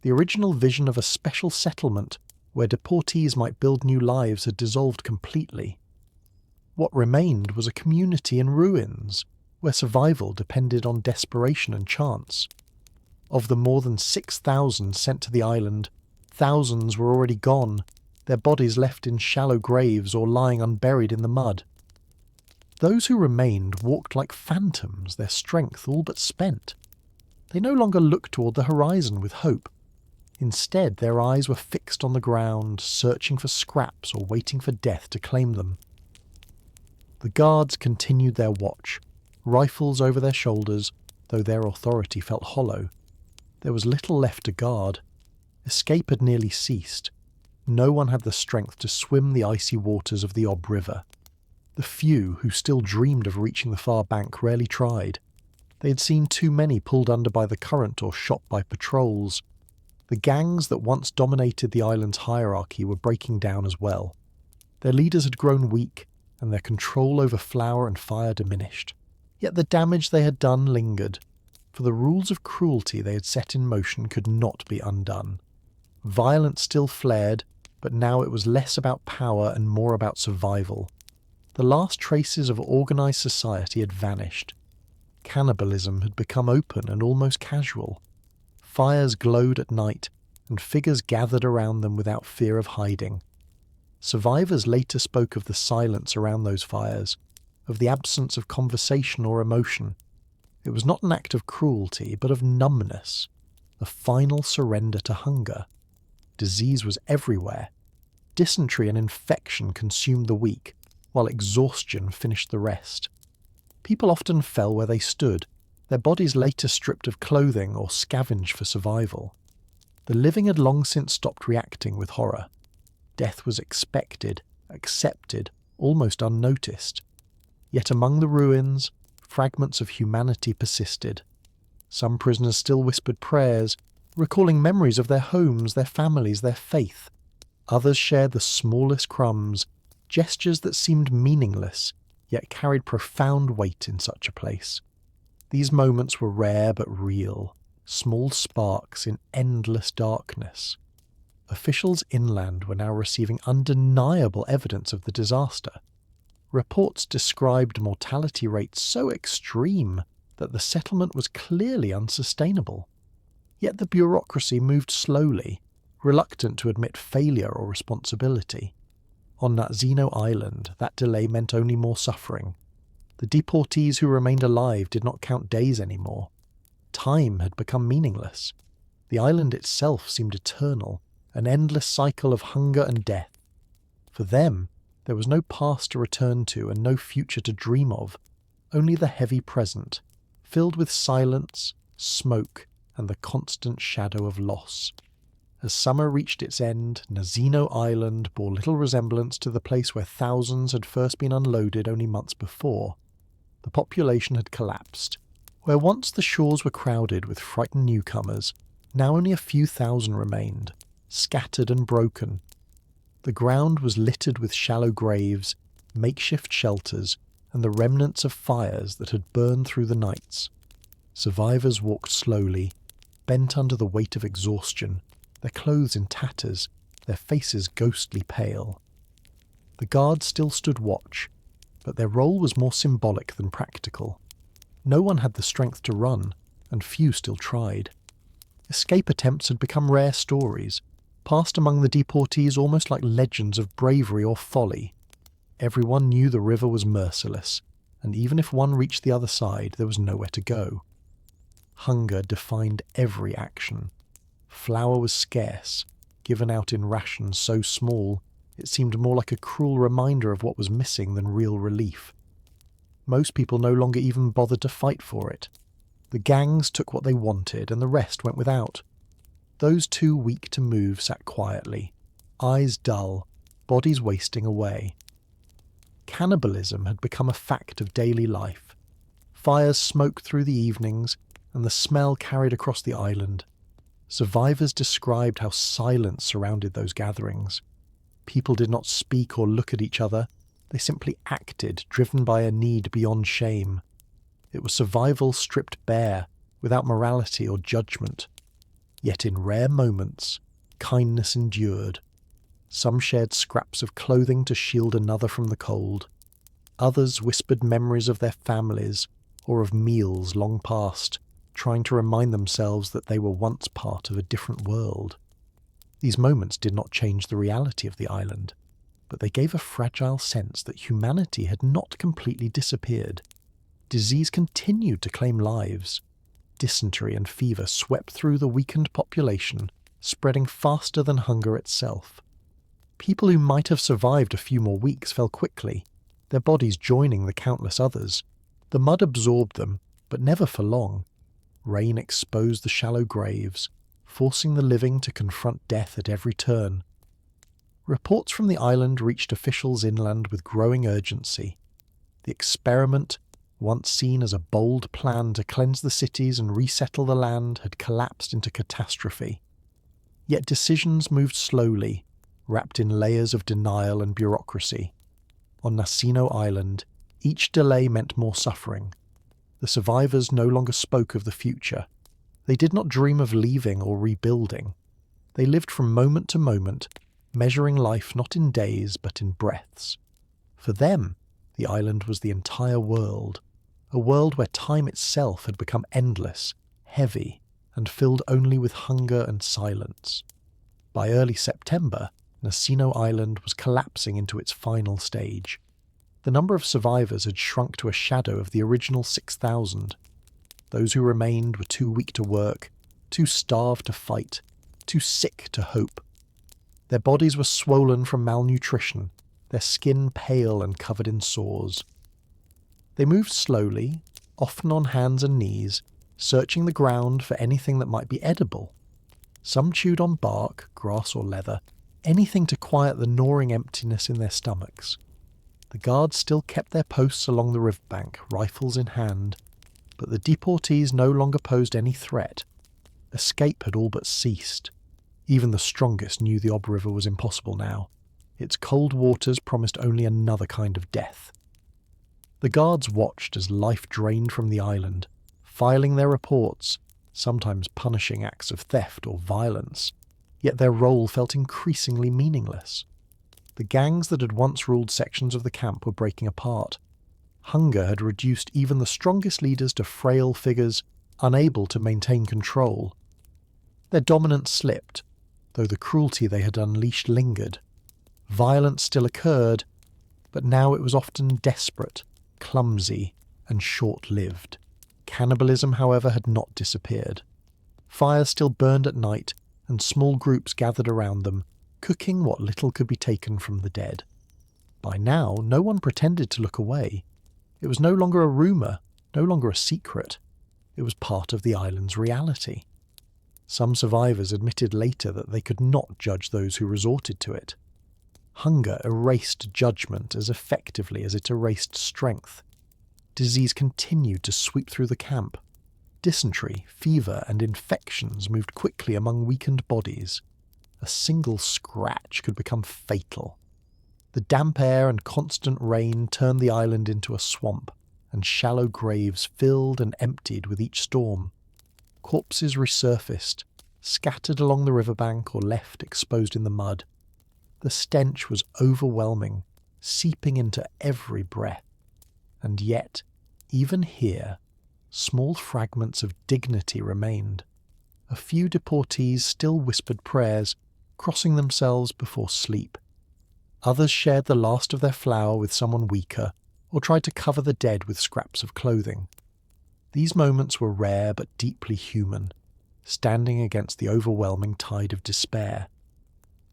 The original vision of a special settlement where deportees might build new lives had dissolved completely. What remained was a community in ruins, where survival depended on desperation and chance. Of the more than 6,000 sent to the island, thousands were already gone, their bodies left in shallow graves or lying unburied in the mud. Those who remained walked like phantoms, their strength all but spent. They no longer looked toward the horizon with hope. Instead, their eyes were fixed on the ground, searching for scraps or waiting for death to claim them. The guards continued their watch, rifles over their shoulders, though their authority felt hollow. There was little left to guard. Escape had nearly ceased. No one had the strength to swim the icy waters of the Ob River. The few who still dreamed of reaching the far bank rarely tried. They had seen too many pulled under by the current or shot by patrols. The gangs that once dominated the island's hierarchy were breaking down as well. Their leaders had grown weak, and their control over flour and fire diminished. Yet the damage they had done lingered, for the rules of cruelty they had set in motion could not be undone. Violence still flared, but now it was less about power and more about survival. The last traces of organised society had vanished. Cannibalism had become open and almost casual. Fires glowed at night, and figures gathered around them without fear of hiding. Survivors later spoke of the silence around those fires, of the absence of conversation or emotion. It was not an act of cruelty, but of numbness, a final surrender to hunger. Disease was everywhere. Dysentery and infection consumed the weak, while exhaustion finished the rest. People often fell where they stood, their bodies later stripped of clothing or scavenged for survival. The living had long since stopped reacting with horror. Death was expected, accepted, almost unnoticed. Yet among the ruins, fragments of humanity persisted. Some prisoners still whispered prayers, recalling memories of their homes, their families, their faith. Others shared the smallest crumbs, gestures that seemed meaningless, yet carried profound weight in such a place. These moments were rare but real, small sparks in endless darkness. Officials inland were now receiving undeniable evidence of the disaster. Reports described mortality rates so extreme that the settlement was clearly unsustainable. Yet the bureaucracy moved slowly, reluctant to admit failure or responsibility. On Nacino Island, that delay meant only more suffering. The deportees who remained alive did not count days anymore. Time had become meaningless. The island itself seemed eternal, an endless cycle of hunger and death. For them, there was no past to return to and no future to dream of, only the heavy present, filled with silence, smoke, and the constant shadow of loss. As summer reached its end, Nacino Island bore little resemblance to the place where thousands had first been unloaded only months before. The population had collapsed. Where once the shores were crowded with frightened newcomers, now only a few thousand remained, scattered and broken. The ground was littered with shallow graves, makeshift shelters, and the remnants of fires that had burned through the nights. Survivors walked slowly, bent under the weight of exhaustion, their clothes in tatters, their faces ghostly pale. The guards still stood watch, but their role was more symbolic than practical. No one had the strength to run, and few still tried. Escape attempts had become rare stories, passed among the deportees almost like legends of bravery or folly. Everyone knew the river was merciless, and even if one reached the other side, there was nowhere to go. Hunger defined every action. Flour was scarce, given out in rations so small, it seemed more like a cruel reminder of what was missing than real relief. Most people no longer even bothered to fight for it. The gangs took what they wanted, and the rest went without. Those too weak to move sat quietly, eyes dull, bodies wasting away. Cannibalism had become a fact of daily life. Fires smoked through the evenings, and the smell carried across the island. Survivors described how silence surrounded those gatherings. People did not speak or look at each other. They simply acted, driven by a need beyond shame. It was survival stripped bare, without morality or judgment. Yet in rare moments, kindness endured. Some shared scraps of clothing to shield another from the cold. Others whispered memories of their families or of meals long past, trying to remind themselves that they were once part of a different world. These moments did not change the reality of the island, but they gave a fragile sense that humanity had not completely disappeared. Disease continued to claim lives. Dysentery and fever swept through the weakened population, spreading faster than hunger itself. People who might have survived a few more weeks fell quickly, their bodies joining the countless others. The mud absorbed them, but never for long. Rain exposed the shallow graves, forcing the living to confront death at every turn. Reports from the island reached officials inland with growing urgency. The experiment, once seen as a bold plan to cleanse the cities and resettle the land, had collapsed into catastrophe. Yet decisions moved slowly, wrapped in layers of denial and bureaucracy. On Nacino Island, each delay meant more suffering. The survivors no longer spoke of the future. They did not dream of leaving or rebuilding. They lived from moment to moment, measuring life not in days but in breaths. For them, the island was the entire world, a world where time itself had become endless, heavy, and filled only with hunger and silence. By early September, Nacino Island was collapsing into its final stage. The number of survivors had shrunk to a shadow of the original 6,000. Those who remained were too weak to work, too starved to fight, too sick to hope. Their bodies were swollen from malnutrition, their skin pale and covered in sores. They moved slowly, often on hands and knees, searching the ground for anything that might be edible. Some chewed on bark, grass or leather, anything to quiet the gnawing emptiness in their stomachs. The guards still kept their posts along the riverbank, rifles in hand, but the deportees no longer posed any threat. Escape had all but ceased. Even the strongest knew the Ob River was impossible now. Its cold waters promised only another kind of death. The guards watched as life drained from the island, filing their reports, sometimes punishing acts of theft or violence, yet their role felt increasingly meaningless. The gangs that had once ruled sections of the camp were breaking apart. Hunger had reduced even the strongest leaders to frail figures, unable to maintain control. Their dominance slipped, though the cruelty they had unleashed lingered. Violence still occurred, but now it was often desperate, clumsy, and short-lived. Cannibalism, however, had not disappeared. Fires still burned at night, and small groups gathered around them, cooking what little could be taken from the dead. By now, no one pretended to look away. It was no longer a rumour, no longer a secret. It was part of the island's reality. Some survivors admitted later that they could not judge those who resorted to it. Hunger erased judgment as effectively as it erased strength. Disease continued to sweep through the camp. Dysentery, fever, and infections moved quickly among weakened bodies. A single scratch could become fatal. The damp air and constant rain turned the island into a swamp, and shallow graves filled and emptied with each storm. Corpses resurfaced, scattered along the riverbank or left exposed in the mud. The stench was overwhelming, seeping into every breath. And yet, even here, small fragments of dignity remained. A few deportees still whispered prayers, crossing themselves before sleep. Others shared the last of their flour with someone weaker, or tried to cover the dead with scraps of clothing. These moments were rare but deeply human, standing against the overwhelming tide of despair.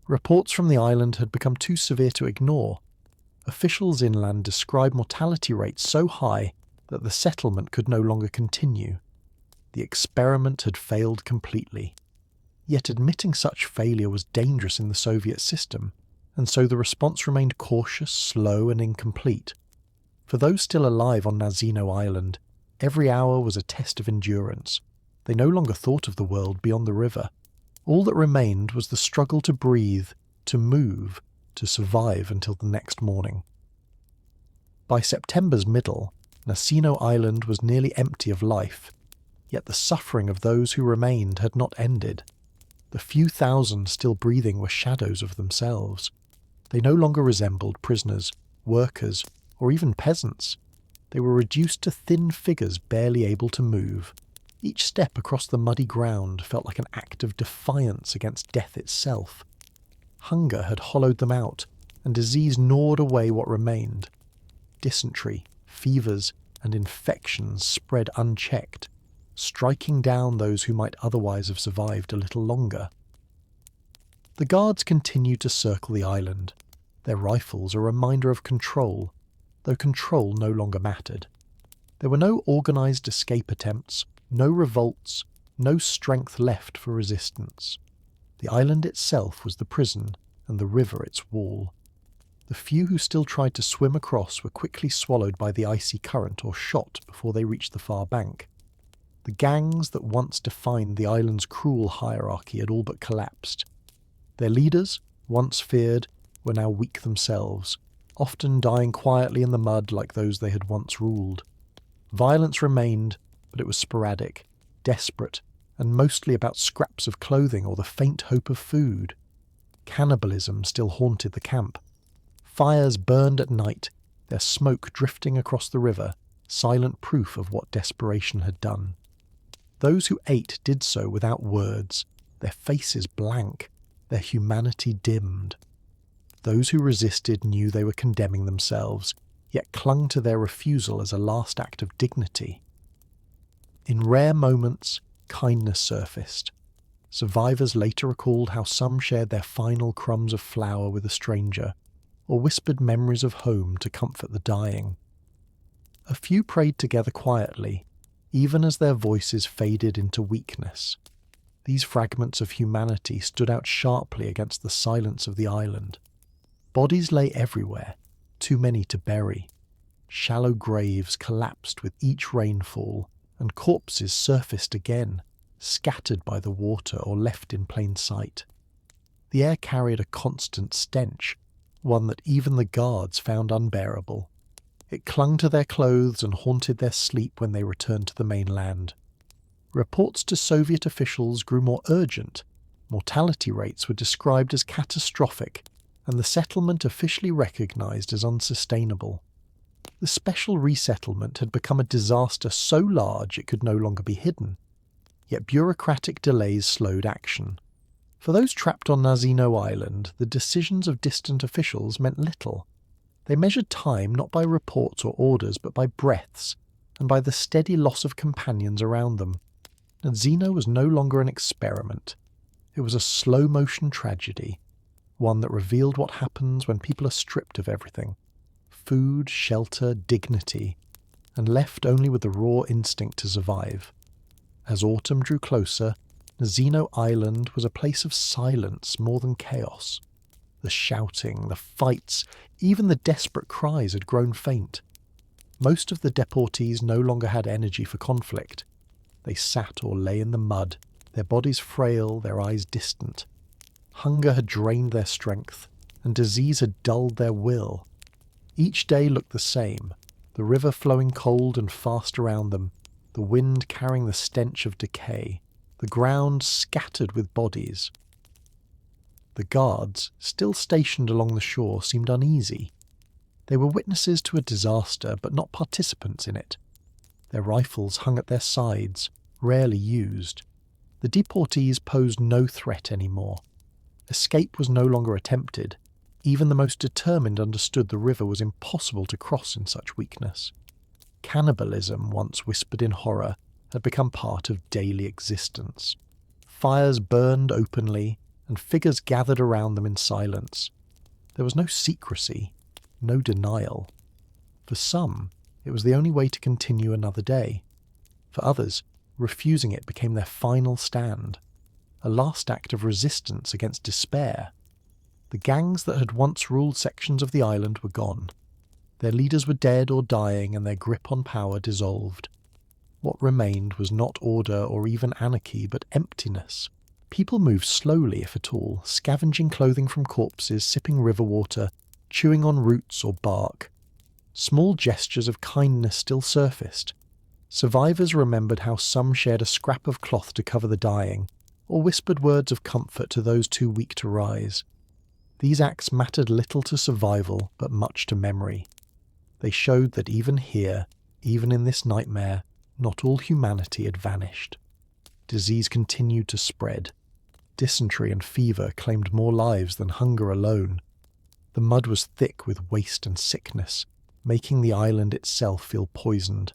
Reports from the island had become too severe to ignore. Officials inland described mortality rates so high that the settlement could no longer continue. The experiment had failed completely. Yet admitting such failure was dangerous in the Soviet system, and so the response remained cautious, slow, and incomplete. For those still alive on Nacino Island, every hour was a test of endurance. They no longer thought of the world beyond the river. All that remained was the struggle to breathe, to move, to survive until the next morning. By September's middle, Nacino Island was nearly empty of life, yet the suffering of those who remained had not ended. The few thousand still breathing were shadows of themselves. They no longer resembled prisoners, workers, or even peasants. They were reduced to thin figures barely able to move. Each step across the muddy ground felt like an act of defiance against death itself. Hunger had hollowed them out, and disease gnawed away what remained. Dysentery, fevers, and infections spread unchecked, striking down those who might otherwise have survived a little longer. The guards continued to circle the island, their rifles a reminder of control, though control no longer mattered. There were no organised escape attempts, no revolts, no strength left for resistance. The island itself was the prison, and the river its wall. The few who still tried to swim across were quickly swallowed by the icy current or shot before they reached the far bank. The gangs that once defined the island's cruel hierarchy had all but collapsed. Their leaders, once feared, were now weak themselves, often dying quietly in the mud like those they had once ruled. Violence remained, but it was sporadic, desperate, and mostly about scraps of clothing or the faint hope of food. Cannibalism still haunted the camp. Fires burned at night, their smoke drifting across the river, silent proof of what desperation had done. Those who ate did so without words, their faces blank, their humanity dimmed. Those who resisted knew they were condemning themselves, yet clung to their refusal as a last act of dignity. In rare moments, kindness surfaced. Survivors later recalled how some shared their final crumbs of flour with a stranger, or whispered memories of home to comfort the dying. A few prayed together quietly, even as their voices faded into weakness. These fragments of humanity stood out sharply against the silence of the island. Bodies lay everywhere, too many to bury. Shallow graves collapsed with each rainfall, and corpses surfaced again, scattered by the water or left in plain sight. The air carried a constant stench, one that even the guards found unbearable. It clung to their clothes and haunted their sleep when they returned to the mainland. Reports to Soviet officials grew more urgent. Mortality rates were described as catastrophic, and the settlement officially recognized as unsustainable. The special resettlement had become a disaster so large it could no longer be hidden. Yet bureaucratic delays slowed action. For those trapped on Nacino Island, the decisions of distant officials meant little. They measured time not by reports or orders, but by breaths, and by the steady loss of companions around them. Nacino was no longer an experiment. It was a slow-motion tragedy, one that revealed what happens when people are stripped of everything: food, shelter, dignity, and left only with the raw instinct to survive. As autumn drew closer, Nacino Island was a place of silence more than chaos. The shouting, the fights, even the desperate cries had grown faint. Most of the deportees no longer had energy for conflict. They sat or lay in the mud, their bodies frail, their eyes distant. Hunger had drained their strength, and disease had dulled their will. Each day looked the same, the river flowing cold and fast around them, the wind carrying the stench of decay, the ground scattered with bodies. The guards, still stationed along the shore, seemed uneasy. They were witnesses to a disaster, but not participants in it. Their rifles hung at their sides, rarely used. The deportees posed no threat anymore. Escape was no longer attempted. Even the most determined understood the river was impossible to cross in such weakness. Cannibalism, once whispered in horror, had become part of daily existence. Fires burned openly, and figures gathered around them in silence. There was no secrecy, no denial. For some, it was the only way to continue another day. For others, refusing it became their final stand, a last act of resistance against despair. The gangs that had once ruled sections of the island were gone. Their leaders were dead or dying, and their grip on power dissolved. What remained was not order or even anarchy, but emptiness. People moved slowly, if at all, scavenging clothing from corpses, sipping river water, chewing on roots or bark. Small gestures of kindness still surfaced. Survivors remembered how some shared a scrap of cloth to cover the dying, or whispered words of comfort to those too weak to rise. These acts mattered little to survival, but much to memory. They showed that even here, even in this nightmare, not all humanity had vanished. Disease continued to spread. Dysentery and fever claimed more lives than hunger alone. The mud was thick with waste and sickness, making the island itself feel poisoned.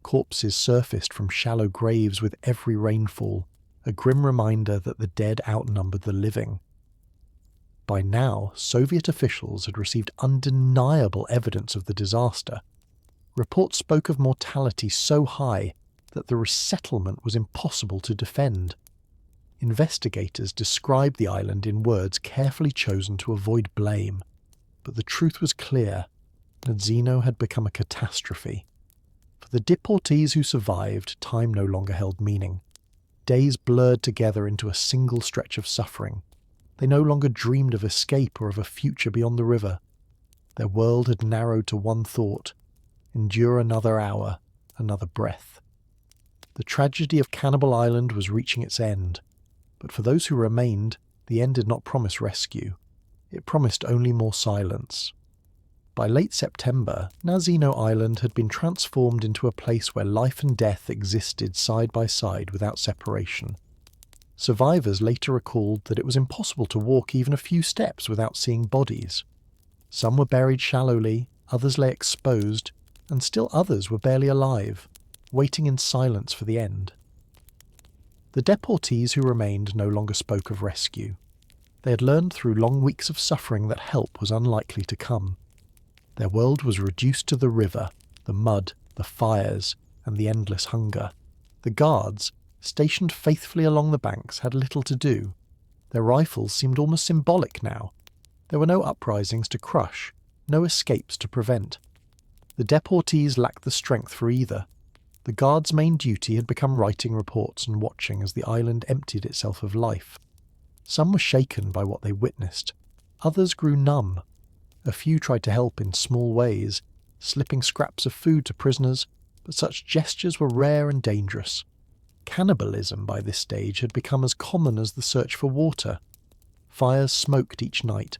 Corpses surfaced from shallow graves with every rainfall, a grim reminder that the dead outnumbered the living. By now, Soviet officials had received undeniable evidence of the disaster. Reports spoke of mortality so high that the resettlement was impossible to defend. Investigators described the island in words carefully chosen to avoid blame, but the truth was clear. Nadzino had become a catastrophe. For the deportees who survived, time no longer held meaning. Days blurred together into a single stretch of suffering. They no longer dreamed of escape or of a future beyond the river. Their world had narrowed to one thought: endure another hour, another breath. The tragedy of Cannibal Island was reaching its end, but for those who remained, the end did not promise rescue. It promised only more silence. By late September, Nadzino Island had been transformed into a place where life and death existed side by side without separation. Survivors later recalled that it was impossible to walk even a few steps without seeing bodies. Some were buried shallowly, others lay exposed, and still others were barely alive, waiting in silence for the end. The deportees who remained no longer spoke of rescue. They had learned through long weeks of suffering that help was unlikely to come. Their world was reduced to the river, the mud, the fires, and the endless hunger. The guards, stationed faithfully along the banks, had little to do. Their rifles seemed almost symbolic now. There were no uprisings to crush, no escapes to prevent. The deportees lacked the strength for either. The guards' main duty had become writing reports and watching as the island emptied itself of life. Some were shaken by what they witnessed. Others grew numb. A few tried to help in small ways, slipping scraps of food to prisoners, but such gestures were rare and dangerous. Cannibalism by this stage had become as common as the search for water. Fires smoked each night,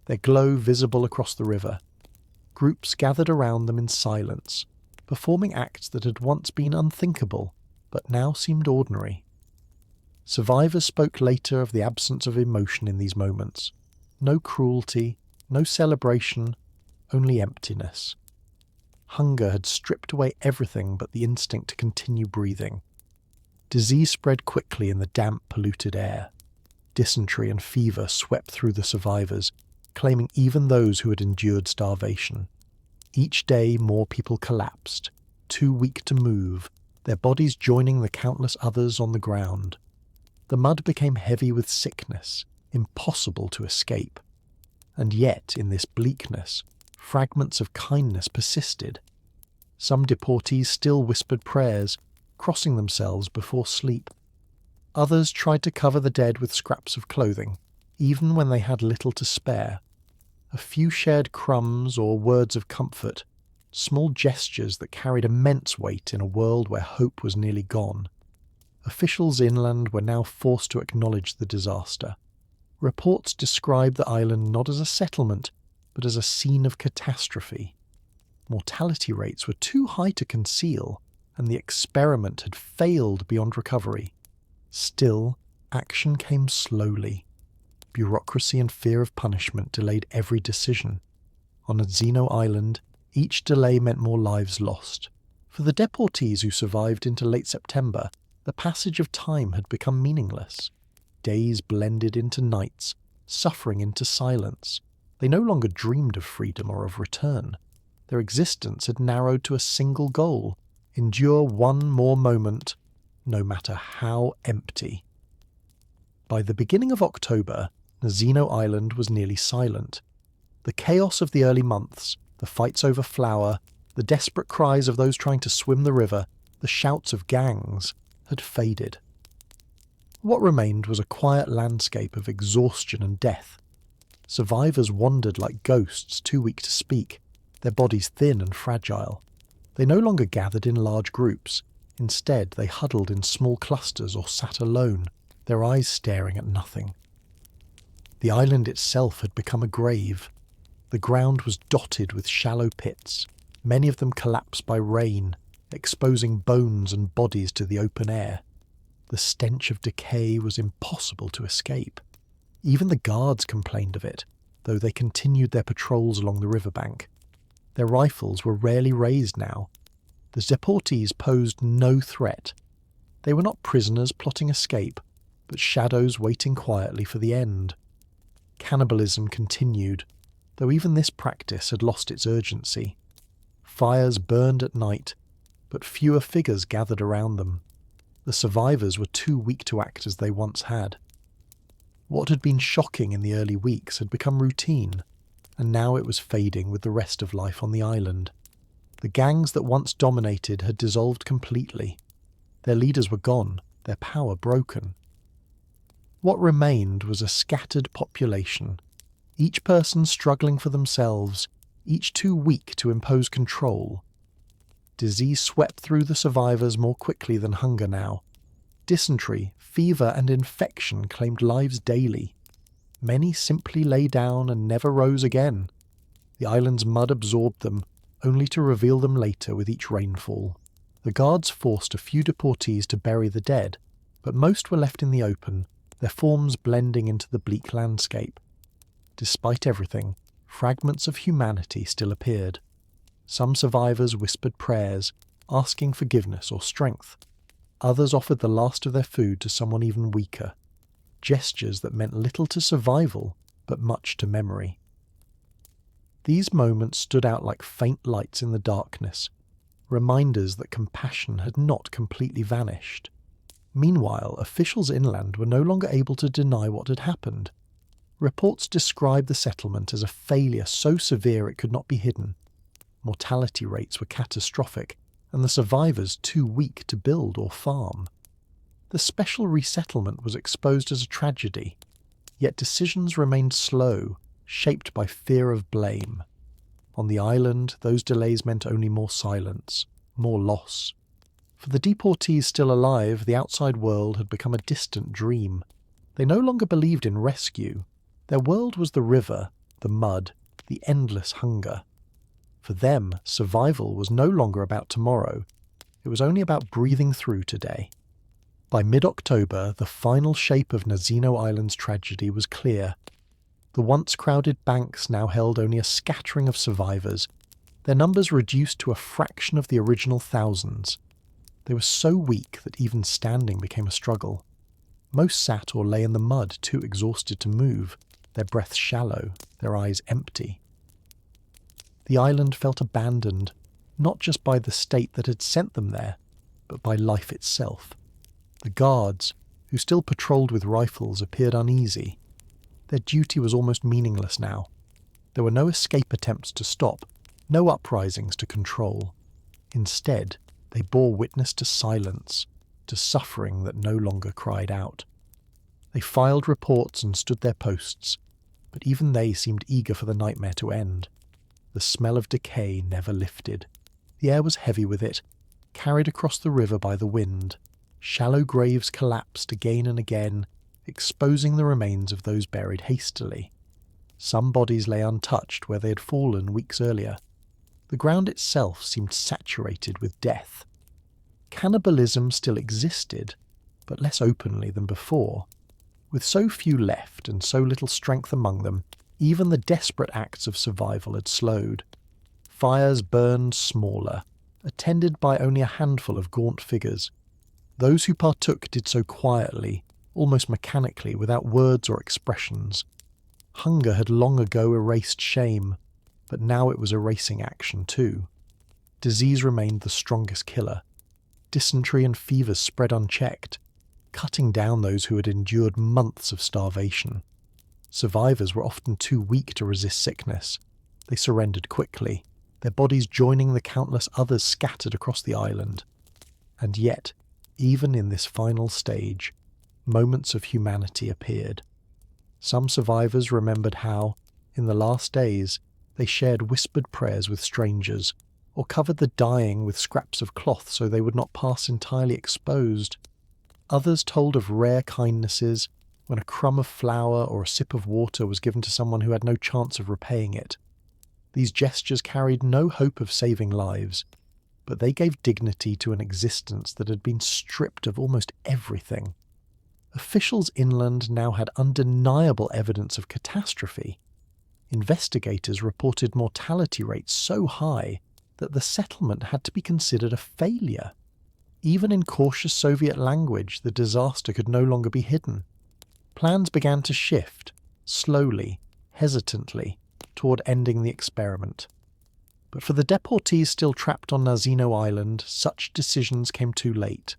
their glow visible across the river. Groups gathered around them in silence, performing acts that had once been unthinkable, but now seemed ordinary. Survivors spoke later of the absence of emotion in these moments. No cruelty, no celebration, only emptiness. Hunger had stripped away everything but the instinct to continue breathing. Disease spread quickly in the damp, polluted air. Dysentery and fever swept through the survivors, claiming even those who had endured starvation. Each day more people collapsed, too weak to move, their bodies joining the countless others on the ground. The mud became heavy with sickness, impossible to escape. And yet, in this bleakness, fragments of kindness persisted. Some deportees still whispered prayers, crossing themselves before sleep. Others tried to cover the dead with scraps of clothing, even when they had little to spare. A few shared crumbs or words of comfort, small gestures that carried immense weight in a world where hope was nearly gone. Officials inland were now forced to acknowledge the disaster. Reports described the island not as a settlement, but as a scene of catastrophe. Mortality rates were too high to conceal, and the experiment had failed beyond recovery. Still, action came slowly. Bureaucracy and fear of punishment delayed every decision. On Nadzino Island, each delay meant more lives lost. For the deportees who survived into late September, the passage of time had become meaningless. Days blended into nights, suffering into silence. They no longer dreamed of freedom or of return. Their existence had narrowed to a single goal: endure one more moment, no matter how empty. By the beginning of October, Nadzino Island was nearly silent. The chaos of the early months, the fights over flour, the desperate cries of those trying to swim the river, the shouts of gangs, had faded. What remained was a quiet landscape of exhaustion and death. Survivors wandered like ghosts, too weak to speak, their bodies thin and fragile. They no longer gathered in large groups. Instead, they huddled in small clusters or sat alone, their eyes staring at nothing. The island itself had become a grave. The ground was dotted with shallow pits, many of them collapsed by rain, exposing bones and bodies to the open air. The stench of decay was impossible to escape. Even the guards complained of it, though they continued their patrols along the riverbank. Their rifles were rarely raised now. The deportees posed no threat. They were not prisoners plotting escape, but shadows waiting quietly for the end. Cannibalism continued, though even this practice had lost its urgency. Fires burned at night, but fewer figures gathered around them. The survivors were too weak to act as they once had. What had been shocking in the early weeks had become routine, and now it was fading with the rest of life on the island. The gangs that once dominated had dissolved completely. Their leaders were gone, their power broken. What remained was a scattered population, each person struggling for themselves, each too weak to impose control. Disease swept through the survivors more quickly than hunger now. Dysentery, fever and infection claimed lives daily. Many simply lay down and never rose again. The island's mud absorbed them, only to reveal them later with each rainfall. The guards forced a few deportees to bury the dead, but most were left in the open, their forms blending into the bleak landscape. Despite everything, fragments of humanity still appeared. Some survivors whispered prayers, asking forgiveness or strength. Others offered the last of their food to someone even weaker. Gestures that meant little to survival, but much to memory. These moments stood out like faint lights in the darkness, reminders that compassion had not completely vanished. Meanwhile, officials inland were no longer able to deny what had happened. Reports described the settlement as a failure so severe it could not be hidden. Mortality rates were catastrophic, and the survivors too weak to build or farm. The special resettlement was exposed as a tragedy, yet decisions remained slow, shaped by fear of blame. On the island, those delays meant only more silence, more loss. For the deportees still alive, the outside world had become a distant dream. They no longer believed in rescue. Their world was the river, the mud, the endless hunger. For them, survival was no longer about tomorrow. It was only about breathing through today. By mid-October, the final shape of Nazino Island's tragedy was clear. The once crowded banks now held only a scattering of survivors, their numbers reduced to a fraction of the original thousands. They were so weak that even standing became a struggle. Most sat or lay in the mud, too exhausted to move, their breaths shallow, their eyes empty. The island felt abandoned, not just by the state that had sent them there, but by life itself. The guards, who still patrolled with rifles, appeared uneasy. Their duty was almost meaningless now. There were no escape attempts to stop, no uprisings to control. Instead, they bore witness to silence, to suffering that no longer cried out. They filed reports and stood their posts, but even they seemed eager for the nightmare to end. The smell of decay never lifted. The air was heavy with it, carried across the river by the wind. Shallow graves collapsed again and again, exposing the remains of those buried hastily. Some bodies lay untouched where they had fallen weeks earlier. The ground itself seemed saturated with death. Cannibalism still existed, but less openly than before. With so few left and so little strength among them, even the desperate acts of survival had slowed. Fires burned smaller, attended by only a handful of gaunt figures. Those who partook did so quietly, almost mechanically, without words or expressions. Hunger had long ago erased shame, but now it was erasing action too. Disease remained the strongest killer. Dysentery and fevers spread unchecked, cutting down those who had endured months of starvation. Survivors were often too weak to resist sickness. They surrendered quickly, their bodies joining the countless others scattered across the island. And yet, even in this final stage, moments of humanity appeared. Some survivors remembered how, in the last days, they shared whispered prayers with strangers, or covered the dying with scraps of cloth so they would not pass entirely exposed. Others told of rare kindnesses when a crumb of flour or a sip of water was given to someone who had no chance of repaying it. These gestures carried no hope of saving lives, but they gave dignity to an existence that had been stripped of almost everything. Officials inland now had undeniable evidence of catastrophe. Investigators reported mortality rates so high that the settlement had to be considered a failure. Even in cautious Soviet language, the disaster could no longer be hidden. Plans began to shift, slowly, hesitantly, toward ending the experiment. But for the deportees still trapped on Nazino Island, such decisions came too late.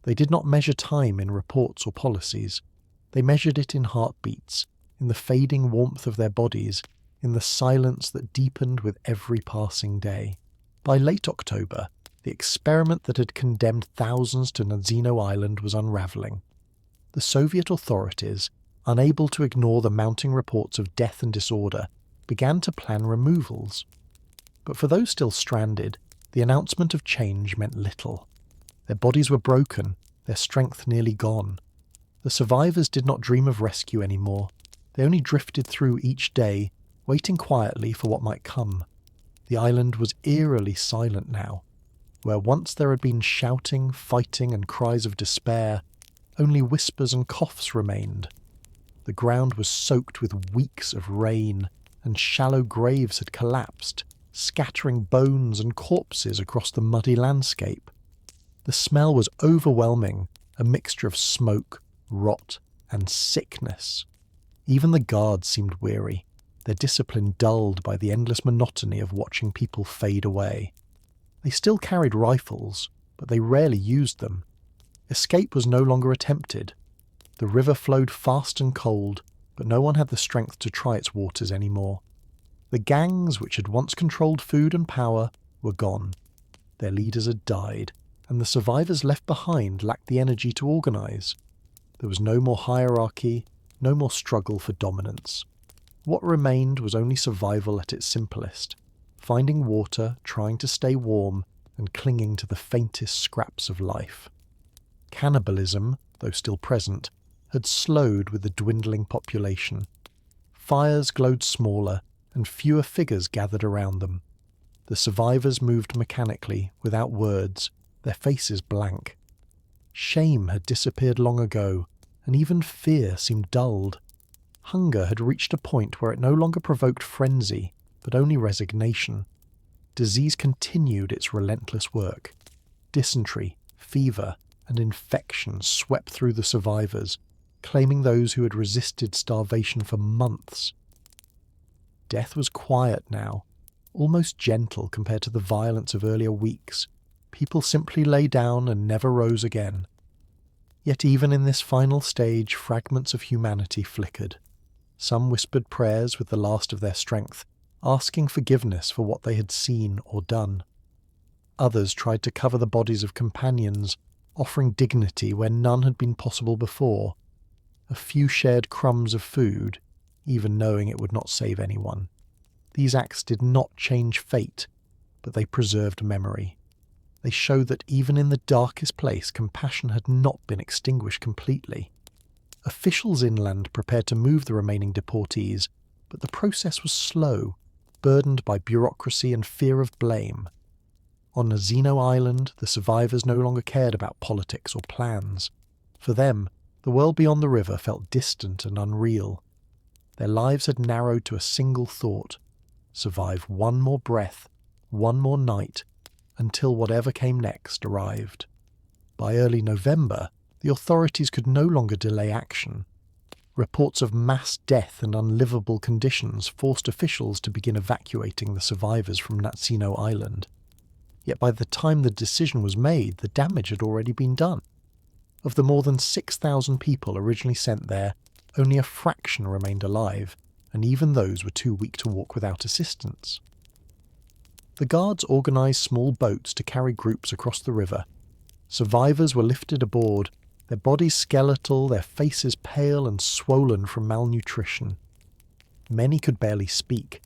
They did not measure time in reports or policies. They measured it in heartbeats, in the fading warmth of their bodies, in the silence that deepened with every passing day. By late October, the experiment that had condemned thousands to Nazino Island was unravelling. The Soviet authorities, unable to ignore the mounting reports of death and disorder, began to plan removals. But for those still stranded, the announcement of change meant little. Their bodies were broken, their strength nearly gone. The survivors did not dream of rescue anymore. They only drifted through each day, waiting quietly for what might come. The island was eerily silent now. Where once there had been shouting, fighting, and cries of despair, only whispers and coughs remained. The ground was soaked with weeks of rain, and shallow graves had collapsed, scattering bones and corpses across the muddy landscape. The smell was overwhelming, a mixture of smoke, rot, and sickness. Even the guards seemed weary, their discipline dulled by the endless monotony of watching people fade away. They still carried rifles, but they rarely used them. Escape was no longer attempted. The river flowed fast and cold, but no one had the strength to try its waters anymore. The gangs which had once controlled food and power were gone. Their leaders had died, and the survivors left behind lacked the energy to organise. There was no more hierarchy, no more struggle for dominance. What remained was only survival at its simplest, finding water, trying to stay warm, and clinging to the faintest scraps of life. Cannibalism, though still present, had slowed with the dwindling population. Fires glowed smaller, and fewer figures gathered around them. The survivors moved mechanically, without words, their faces blank. Shame had disappeared long ago, and even fear seemed dulled. Hunger had reached a point where it no longer provoked frenzy, but only resignation. Disease continued its relentless work. Dysentery, fever, and infection swept through the survivors, claiming those who had resisted starvation for months. Death was quiet now, almost gentle compared to the violence of earlier weeks. People simply lay down and never rose again. Yet even in this final stage, fragments of humanity flickered. Some whispered prayers with the last of their strength, asking forgiveness for what they had seen or done. Others tried to cover the bodies of companions, offering dignity where none had been possible before. A few shared crumbs of food, even knowing it would not save anyone. These acts did not change fate, but they preserved memory. They showed that even in the darkest place, compassion had not been extinguished completely. Officials inland prepared to move the remaining deportees, but the process was slow, burdened by bureaucracy and fear of blame. On Nazino Island, the survivors no longer cared about politics or plans. For them, the world beyond the river felt distant and unreal. Their lives had narrowed to a single thought: survive one more breath, one more night, until whatever came next arrived. By early November, the authorities could no longer delay action. Reports of mass death and unlivable conditions forced officials to begin evacuating the survivors from Nazino Island. Yet by the time the decision was made, the damage had already been done. Of the more than 6,000 people originally sent there, only a fraction remained alive, and even those were too weak to walk without assistance. The guards organised small boats to carry groups across the river. Survivors were lifted aboard, their bodies skeletal, their faces pale and swollen from malnutrition. Many could barely speak,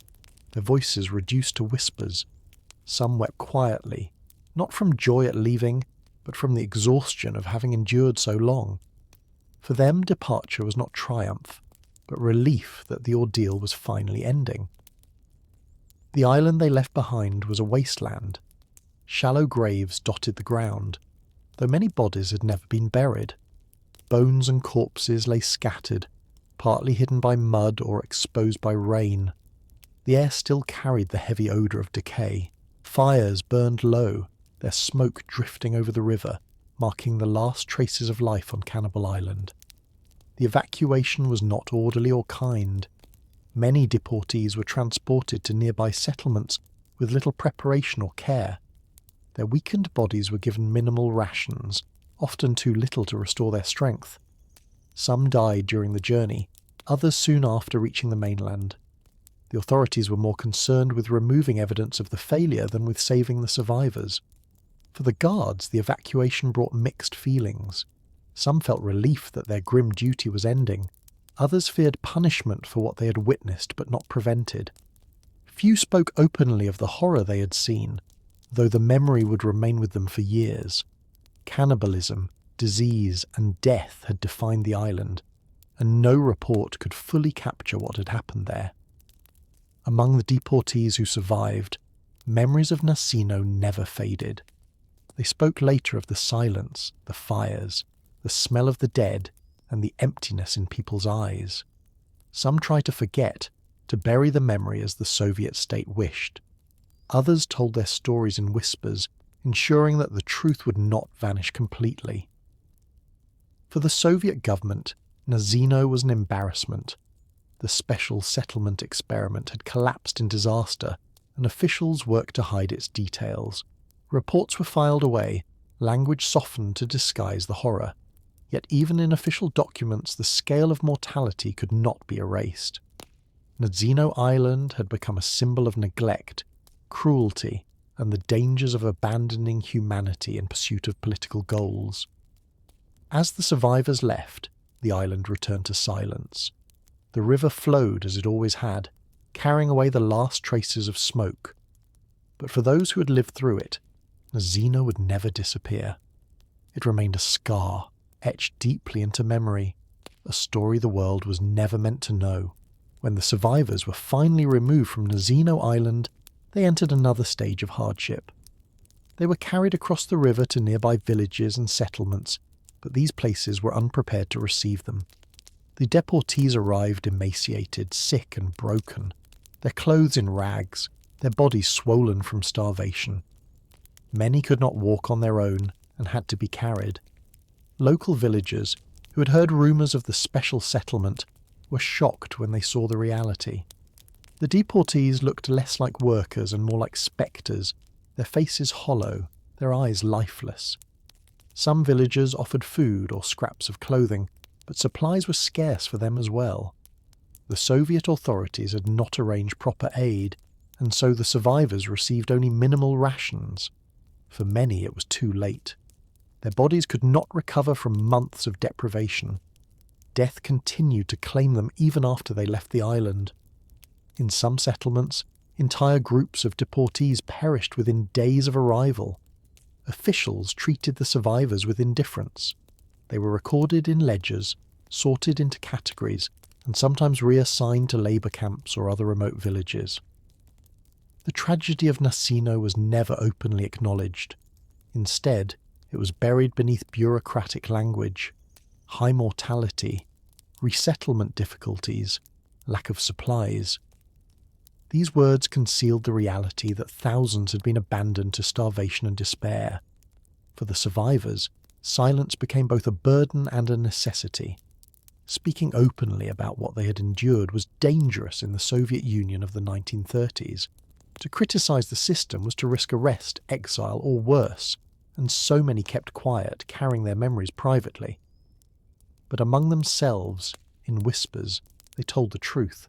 their voices reduced to whispers. Some wept quietly, not from joy at leaving, but from the exhaustion of having endured so long. For them, departure was not triumph, but relief that the ordeal was finally ending. The island they left behind was a wasteland. Shallow graves dotted the ground, though many bodies had never been buried. Bones and corpses lay scattered, partly hidden by mud or exposed by rain. The air still carried the heavy odour of decay. Fires burned low, their smoke drifting over the river, marking the last traces of life on Cannibal Island. The evacuation was not orderly or kind. Many deportees were transported to nearby settlements with little preparation or care. Their weakened bodies were given minimal rations, often too little to restore their strength. Some died during the journey, others soon after reaching the mainland. The authorities were more concerned with removing evidence of the failure than with saving the survivors. For the guards, the evacuation brought mixed feelings. Some felt relief that their grim duty was ending. Others feared punishment for what they had witnessed but not prevented. Few spoke openly of the horror they had seen, though the memory would remain with them for years. Cannibalism, disease, and death had defined the island, and no report could fully capture what had happened there. Among the deportees who survived, memories of Nasino never faded. They spoke later of the silence, the fires, the smell of the dead, and the emptiness in people's eyes. Some tried to forget, to bury the memory as the Soviet state wished. Others told their stories in whispers, ensuring that the truth would not vanish completely. For the Soviet government, Nasino was an embarrassment. The special settlement experiment had collapsed in disaster, and officials worked to hide its details. Reports were filed away, language softened to disguise the horror. Yet even in official documents, the scale of mortality could not be erased. Nasino Island had become a symbol of neglect, cruelty, and the dangers of abandoning humanity in pursuit of political goals. As the survivors left, the island returned to silence. The river flowed as it always had, carrying away the last traces of smoke. But for those who had lived through it, Nasino would never disappear. It remained a scar, etched deeply into memory, a story the world was never meant to know. When the survivors were finally removed from Nasino Island, they entered another stage of hardship. They were carried across the river to nearby villages and settlements, but these places were unprepared to receive them. The deportees arrived emaciated, sick and broken, their clothes in rags, their bodies swollen from starvation. Many could not walk on their own and had to be carried. Local villagers, who had heard rumours of the special settlement, were shocked when they saw the reality. The deportees looked less like workers and more like spectres, their faces hollow, their eyes lifeless. Some villagers offered food or scraps of clothing, but supplies were scarce for them as well. The Soviet authorities had not arranged proper aid, and so the survivors received only minimal rations. For many it was too late. Their bodies could not recover from months of deprivation. Death continued to claim them even after they left the island. In some settlements, entire groups of deportees perished within days of arrival. Officials treated the survivors with indifference. They were recorded in ledgers, sorted into categories, and sometimes reassigned to labour camps or other remote villages. The tragedy of Nasino was never openly acknowledged. Instead, it was buried beneath bureaucratic language, high mortality, resettlement difficulties, lack of supplies. These words concealed the reality that thousands had been abandoned to starvation and despair. For the survivors, silence became both a burden and a necessity. Speaking openly about what they had endured was dangerous in the Soviet Union of the 1930s. To criticise the system was to risk arrest, exile, or worse, and so many kept quiet, carrying their memories privately. But among themselves, in whispers, they told the truth.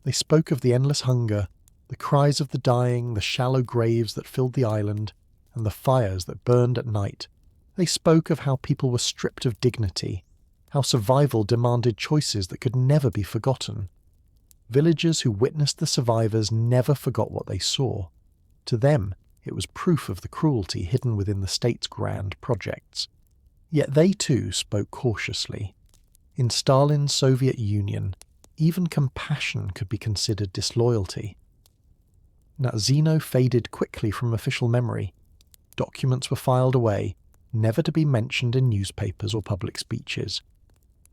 They spoke of the endless hunger, the cries of the dying, the shallow graves that filled the island, and the fires that burned at night, They spoke of how people were stripped of dignity, how survival demanded choices that could never be forgotten. Villagers who witnessed the survivors never forgot what they saw. To them, it was proof of the cruelty hidden within the state's grand projects. Yet they too spoke cautiously. In Stalin's Soviet Union, even compassion could be considered disloyalty. Natzino faded quickly from official memory. Documents were filed away, never to be mentioned in newspapers or public speeches.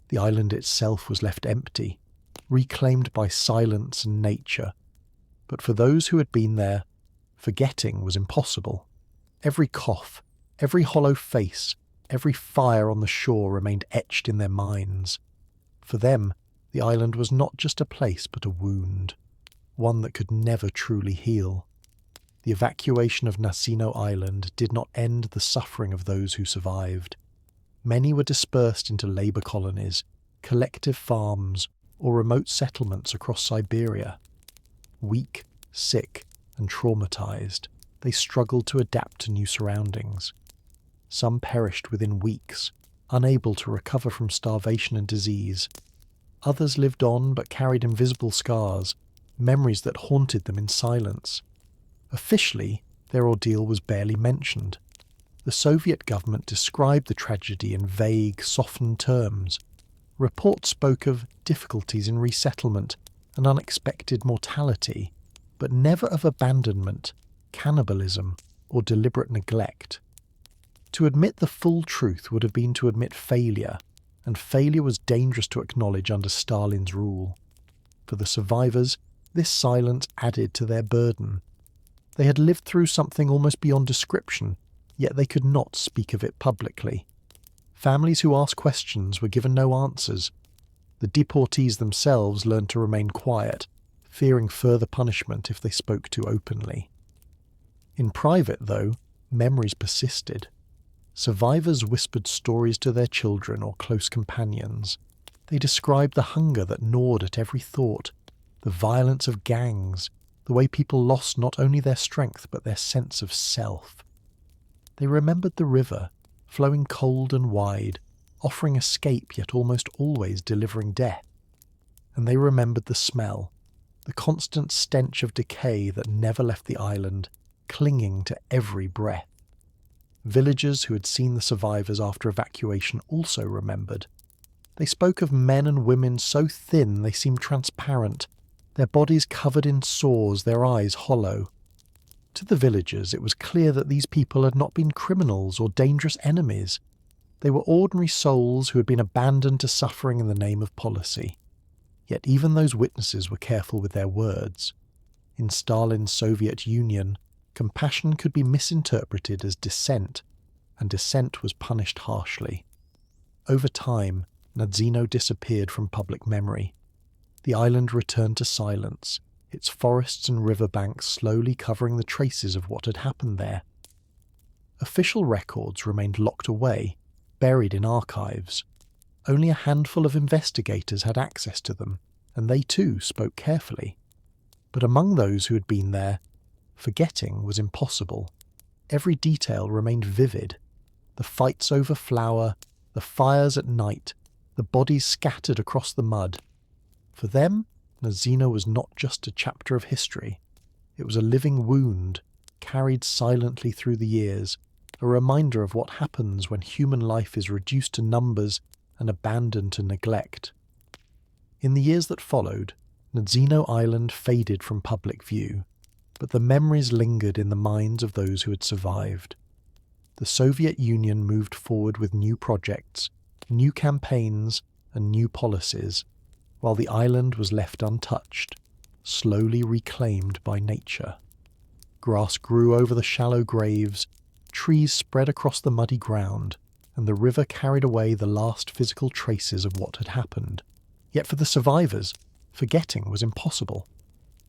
The island itself was left empty, reclaimed by silence and nature. But for those who had been there, forgetting was impossible. Every cough, every hollow face, every fire on the shore remained etched in their minds. For them, the island was not just a place but a wound, one that could never truly heal. The evacuation of Natsino Island did not end the suffering of those who survived. Many were dispersed into labour colonies, collective farms, or remote settlements across Siberia. Weak, sick, and traumatised, they struggled to adapt to new surroundings. Some perished within weeks, unable to recover from starvation and disease. Others lived on but carried invisible scars, memories that haunted them in silence. Officially, their ordeal was barely mentioned. The Soviet government described the tragedy in vague, softened terms. Reports spoke of difficulties in resettlement and unexpected mortality, but never of abandonment, cannibalism, or deliberate neglect. To admit the full truth would have been to admit failure, and failure was dangerous to acknowledge under Stalin's rule. For the survivors, this silence added to their burden. They had lived through something almost beyond description, yet they could not speak of it publicly. Families who asked questions were given no answers. The deportees themselves learned to remain quiet, fearing further punishment if they spoke too openly. In private, though, memories persisted. Survivors whispered stories to their children or close companions. They described the hunger that gnawed at every thought, the violence of gangs, the way people lost not only their strength but their sense of self. They remembered the river, flowing cold and wide, offering escape yet almost always delivering death. And they remembered the smell, the constant stench of decay that never left the island, clinging to every breath. Villagers who had seen the survivors after evacuation also remembered. They spoke of men and women so thin they seemed transparent, their bodies covered in sores, their eyes hollow. To the villagers, it was clear that these people had not been criminals or dangerous enemies. They were ordinary souls who had been abandoned to suffering in the name of policy. Yet even those witnesses were careful with their words. In Stalin's Soviet Union, compassion could be misinterpreted as dissent, and dissent was punished harshly. Over time, Natzino disappeared from public memory. The island returned to silence, its forests and riverbanks slowly covering the traces of what had happened there. Official records remained locked away, buried in archives. Only a handful of investigators had access to them, and they too spoke carefully. But among those who had been there, forgetting was impossible. Every detail remained vivid. The fights over flour, the fires at night, the bodies scattered across the mud. For them, Natzino was not just a chapter of history. It was a living wound, carried silently through the years, a reminder of what happens when human life is reduced to numbers and abandoned to neglect. In the years that followed, Natzino Island faded from public view, but the memories lingered in the minds of those who had survived. The Soviet Union moved forward with new projects, new campaigns, and new policies, while the island was left untouched, slowly reclaimed by nature. Grass grew over the shallow graves, trees spread across the muddy ground, and the river carried away the last physical traces of what had happened. Yet for the survivors, forgetting was impossible.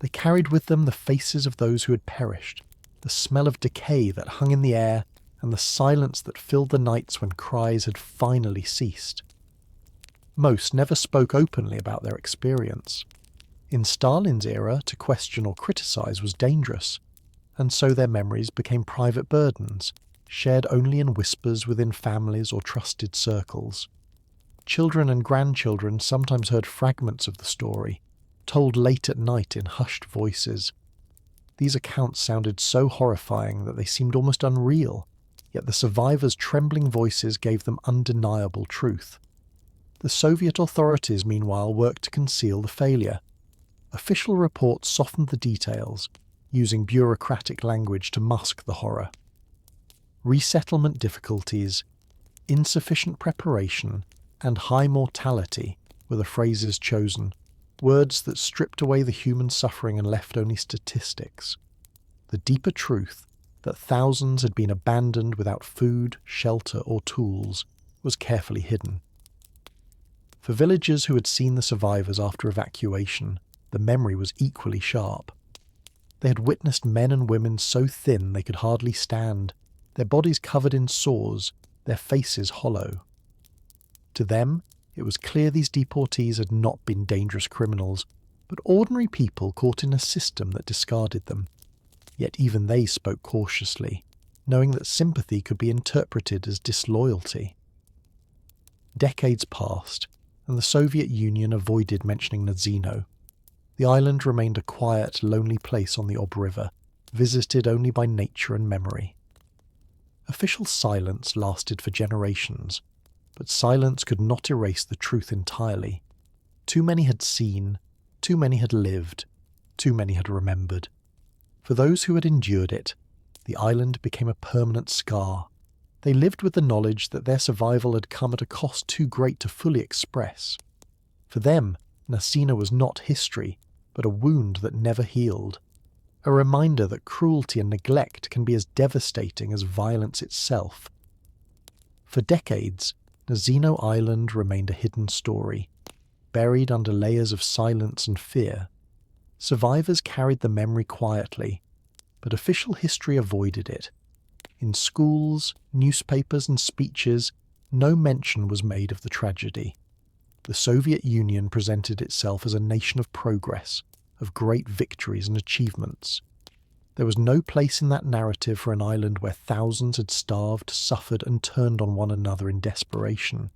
They carried with them the faces of those who had perished, the smell of decay that hung in the air, and the silence that filled the nights when cries had finally ceased. Most never spoke openly about their experience. In Stalin's era, to question or criticize was dangerous, and so their memories became private burdens, shared only in whispers within families or trusted circles. Children and grandchildren sometimes heard fragments of the story, told late at night in hushed voices. These accounts sounded so horrifying that they seemed almost unreal, yet the survivors' trembling voices gave them undeniable truth. The Soviet authorities, meanwhile, worked to conceal the failure. Official reports softened the details, using bureaucratic language to mask the horror. Resettlement difficulties, insufficient preparation, and high mortality were the phrases chosen, words that stripped away the human suffering and left only statistics. The deeper truth, that thousands had been abandoned without food, shelter, or tools, was carefully hidden. For villagers who had seen the survivors after evacuation, the memory was equally sharp. They had witnessed men and women so thin they could hardly stand, their bodies covered in sores, their faces hollow. To them, it was clear these deportees had not been dangerous criminals, but ordinary people caught in a system that discarded them. Yet even they spoke cautiously, knowing that sympathy could be interpreted as disloyalty. Decades passed, and the Soviet Union avoided mentioning Nazino. The island remained a quiet, lonely place on the Ob River, visited only by nature and memory. Official silence lasted for generations, but silence could not erase the truth entirely. Too many had seen, too many had lived, too many had remembered. For those who had endured it, the island became a permanent scar. They lived with the knowledge that their survival had come at a cost too great to fully express. For them, Nasina was not history, but a wound that never healed. A reminder that cruelty and neglect can be as devastating as violence itself. For decades, Nazino Island remained a hidden story, buried under layers of silence and fear. Survivors carried the memory quietly, but official history avoided it. In schools, newspapers and speeches, no mention was made of the tragedy. The Soviet Union presented itself as a nation of progress, of great victories and achievements. There was no place in that narrative for an island where thousands had starved, suffered, and turned on one another in desperation.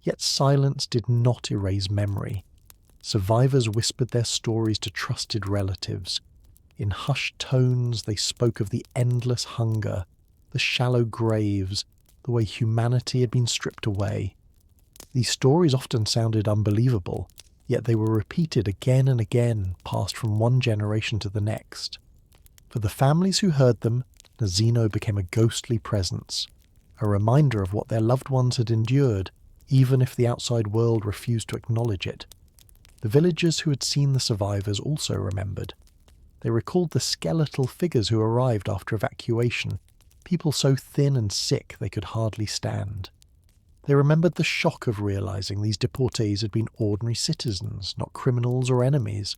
Yet silence did not erase memory. Survivors whispered their stories to trusted relatives. In hushed tones, they spoke of the endless hunger, the shallow graves, the way humanity had been stripped away. These stories often sounded unbelievable, yet they were repeated again and again, passed from one generation to the next. For the families who heard them, Nazino became a ghostly presence, a reminder of what their loved ones had endured, even if the outside world refused to acknowledge it. The villagers who had seen the survivors also remembered. They recalled the skeletal figures who arrived after evacuation, people so thin and sick they could hardly stand. They remembered the shock of realizing these deportees had been ordinary citizens, not criminals or enemies.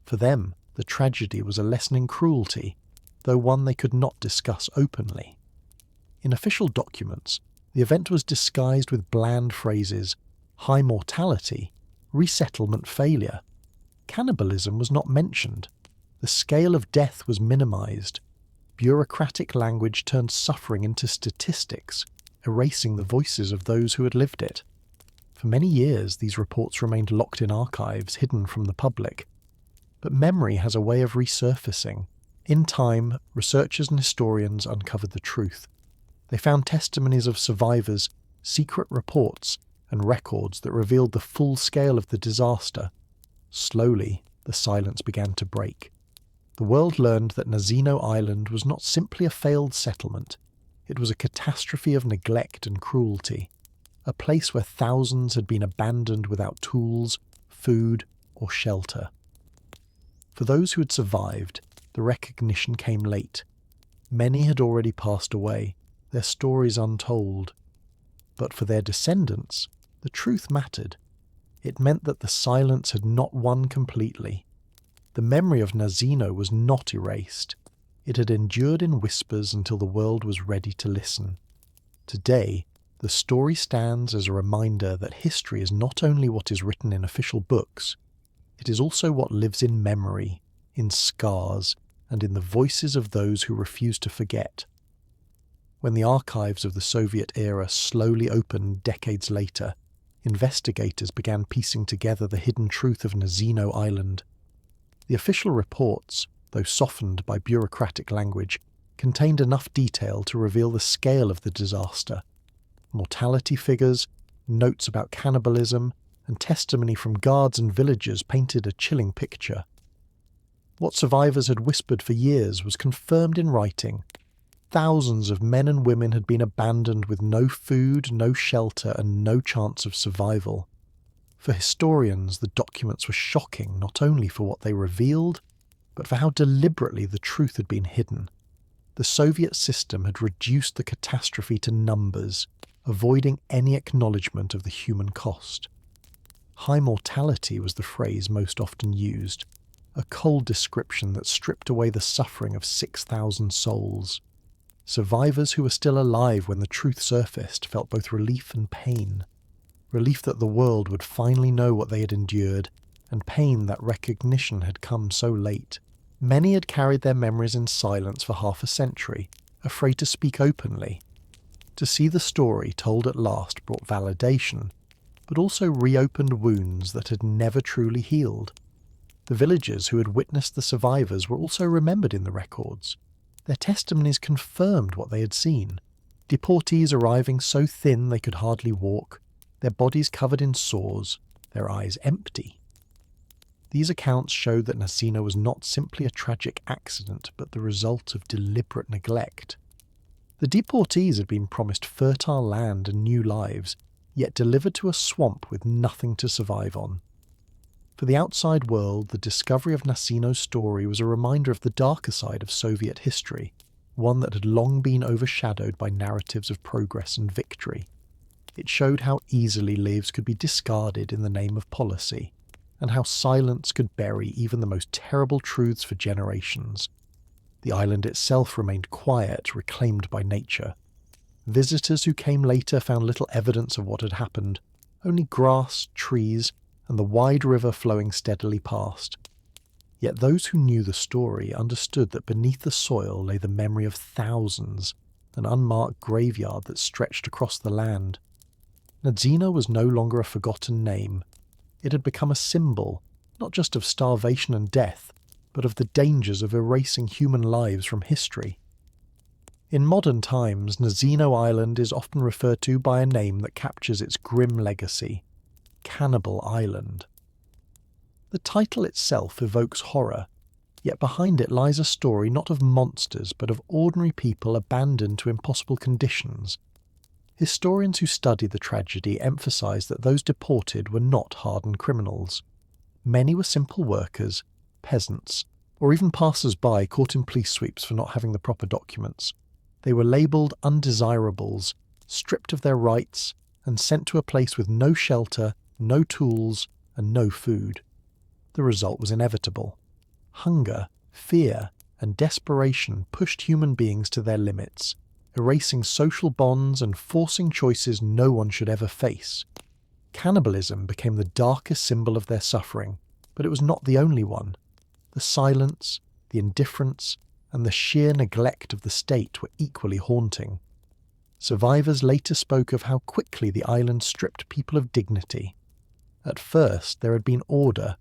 For them, the tragedy was a lesson in cruelty, though one they could not discuss openly. In official documents, the event was disguised with bland phrases: high mortality, resettlement failure. Cannibalism was not mentioned. The scale of death was minimized. Bureaucratic language turned suffering into statistics, erasing the voices of those who had lived it. For many years, these reports remained locked in archives, hidden from the public. But memory has a way of resurfacing. In time, researchers and historians uncovered the truth. They found testimonies of survivors, secret reports, and records that revealed the full scale of the disaster. Slowly, the silence began to break. The world learned that Nazino Island was not simply a failed settlement. It was a catastrophe of neglect and cruelty, a place where thousands had been abandoned without tools, food, or shelter. For those who had survived, the recognition came late. Many had already passed away, their stories untold. But for their descendants, the truth mattered. It meant that the silence had not won completely. The memory of Nazino was not erased. It had endured in whispers until the world was ready to listen. Today, the story stands as a reminder that history is not only what is written in official books, it is also what lives in memory, in scars, and in the voices of those who refuse to forget. When the archives of the Soviet era slowly opened decades later, investigators began piecing together the hidden truth of Nazino Island. The official reports, though softened by bureaucratic language, contained enough detail to reveal the scale of the disaster. Mortality figures, notes about cannibalism, and testimony from guards and villagers painted a chilling picture. What survivors had whispered for years was confirmed in writing. Thousands of men and women had been abandoned with no food, no shelter, and no chance of survival. For historians, the documents were shocking not only for what they revealed, but for how deliberately the truth had been hidden. The Soviet system had reduced the catastrophe to numbers, avoiding any acknowledgement of the human cost. High mortality was the phrase most often used, a cold description that stripped away the suffering of 6,000 souls. Survivors who were still alive when the truth surfaced felt both relief and pain. Relief that the world would finally know what they had endured, and pain that recognition had come so late. Many had carried their memories in silence for half a century, afraid to speak openly. To see the story told at last brought validation, but also reopened wounds that had never truly healed. The villagers who had witnessed the survivors were also remembered in the records. Their testimonies confirmed what they had seen. Deportees arriving so thin they could hardly walk, their bodies covered in sores, their eyes empty. These accounts showed that Nazino was not simply a tragic accident, but the result of deliberate neglect. The deportees had been promised fertile land and new lives, yet delivered to a swamp with nothing to survive on. For the outside world, the discovery of Nazino's story was a reminder of the darker side of Soviet history, one that had long been overshadowed by narratives of progress and victory. It showed how easily lives could be discarded in the name of policy, and how silence could bury even the most terrible truths for generations. The island itself remained quiet, reclaimed by nature. Visitors who came later found little evidence of what had happened, only grass, trees, and the wide river flowing steadily past. Yet those who knew the story understood that beneath the soil lay the memory of thousands, an unmarked graveyard that stretched across the land. Nazino was no longer a forgotten name. It had become a symbol, not just of starvation and death, but of the dangers of erasing human lives from history. In modern times, Nazino Island is often referred to by a name that captures its grim legacy: Cannibal Island. The title itself evokes horror, yet behind it lies a story not of monsters but of ordinary people abandoned to impossible conditions. Historians who study the tragedy emphasize that those deported were not hardened criminals. Many were simple workers, peasants, or even passers-by caught in police sweeps for not having the proper documents. They were labelled undesirables, stripped of their rights, and sent to a place with no shelter, no tools, and no food. The result was inevitable. Hunger, fear, and desperation pushed human beings to their limits, erasing social bonds and forcing choices no one should ever face. Cannibalism became the darkest symbol of their suffering, but it was not the only one. The silence, the indifference, and the sheer neglect of the state were equally haunting. Survivors later spoke of how quickly the island stripped people of dignity. At first there had been order,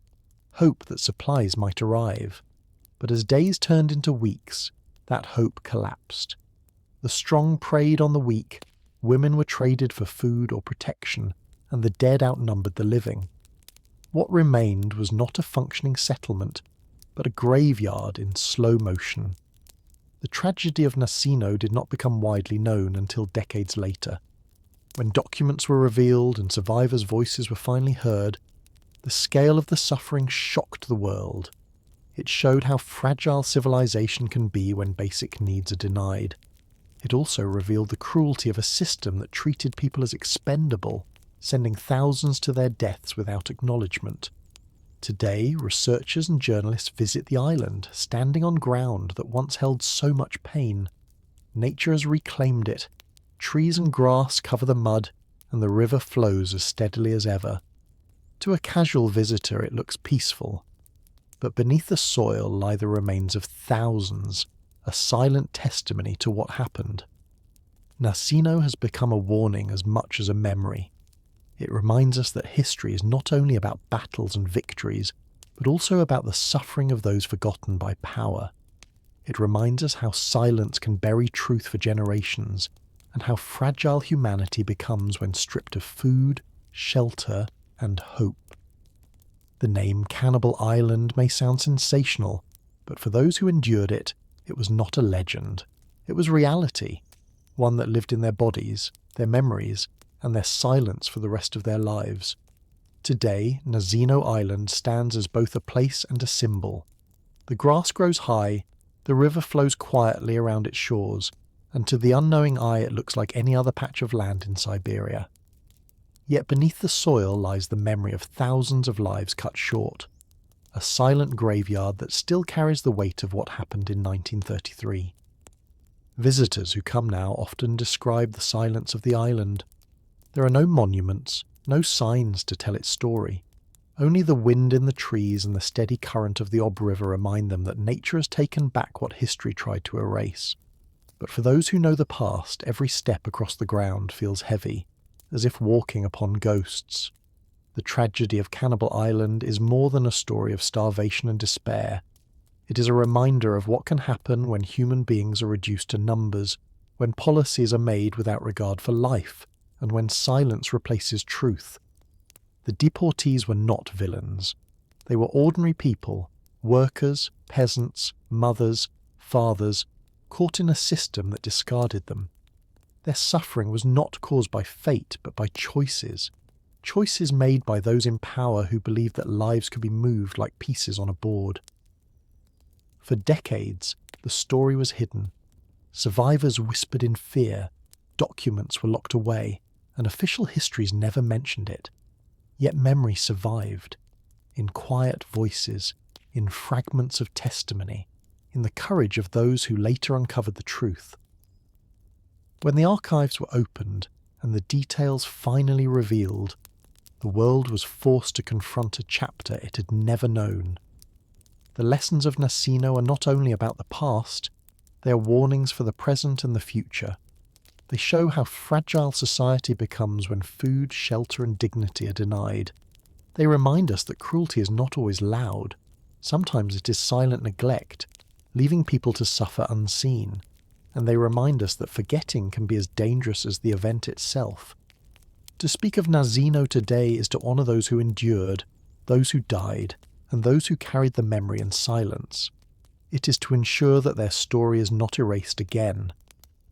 hope that supplies might arrive, but as days turned into weeks, that hope collapsed. The strong preyed on the weak, women were traded for food or protection, and the dead outnumbered the living. What remained was not a functioning settlement, but a graveyard in slow motion. The tragedy of Nazino did not become widely known until decades later. When documents were revealed and survivors' voices were finally heard, the scale of the suffering shocked the world. It showed how fragile civilization can be when basic needs are denied. It also revealed the cruelty of a system that treated people as expendable, sending thousands to their deaths without acknowledgement. Today, researchers and journalists visit the island, standing on ground that once held so much pain. Nature has reclaimed it. Trees and grass cover the mud, and the river flows as steadily as ever. To a casual visitor it looks peaceful, but beneath the soil lie the remains of thousands, a silent testimony to what happened. Nasino has become a warning as much as a memory. It reminds us that history is not only about battles and victories, but also about the suffering of those forgotten by power. It reminds us how silence can bury truth for generations, and how fragile humanity becomes when stripped of food, shelter, and hope. The name Cannibal Island may sound sensational, but for those who endured it, it was not a legend. It was reality, one that lived in their bodies, their memories, and their silence for the rest of their lives. Today, Nasino Island stands as both a place and a symbol. The grass grows high, the river flows quietly around its shores, and to the unknowing eye it looks like any other patch of land in Siberia. Yet beneath the soil lies the memory of thousands of lives cut short, a silent graveyard that still carries the weight of what happened in 1933. Visitors who come now often describe the silence of the island. There are no monuments, no signs to tell its story. Only the wind in the trees and the steady current of the Ob River remind them that nature has taken back what history tried to erase. But for those who know the past, every step across the ground feels heavy, as if walking upon ghosts. The tragedy of Cannibal Island is more than a story of starvation and despair. It is a reminder of what can happen when human beings are reduced to numbers, when policies are made without regard for life, and when silence replaces truth. The deportees were not villains. They were ordinary people, workers, peasants, mothers, fathers, caught in a system that discarded them. Their suffering was not caused by fate, but by choices. Choices made by those in power who believed that lives could be moved like pieces on a board. For decades, the story was hidden. Survivors whispered in fear, documents were locked away, and official histories never mentioned it. Yet memory survived, in quiet voices, in fragments of testimony, in the courage of those who later uncovered the truth. When the archives were opened and the details finally revealed, the world was forced to confront a chapter it had never known. The lessons of Nasino are not only about the past, they are warnings for the present and the future. They show how fragile society becomes when food, shelter, and dignity are denied. They remind us that cruelty is not always loud. Sometimes it is silent neglect, leaving people to suffer unseen. And they remind us that forgetting can be as dangerous as the event itself. To speak of Nasino today is to honour those who endured, those who died, and those who carried the memory in silence. It is to ensure that their story is not erased again.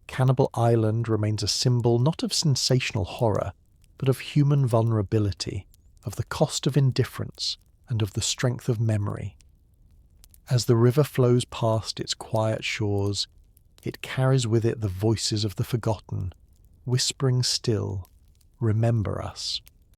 Cannibal Island remains a symbol not of sensational horror, but of human vulnerability, of the cost of indifference, and of the strength of memory. As the river flows past its quiet shores, it carries with it the voices of the forgotten, whispering still, "Remember us."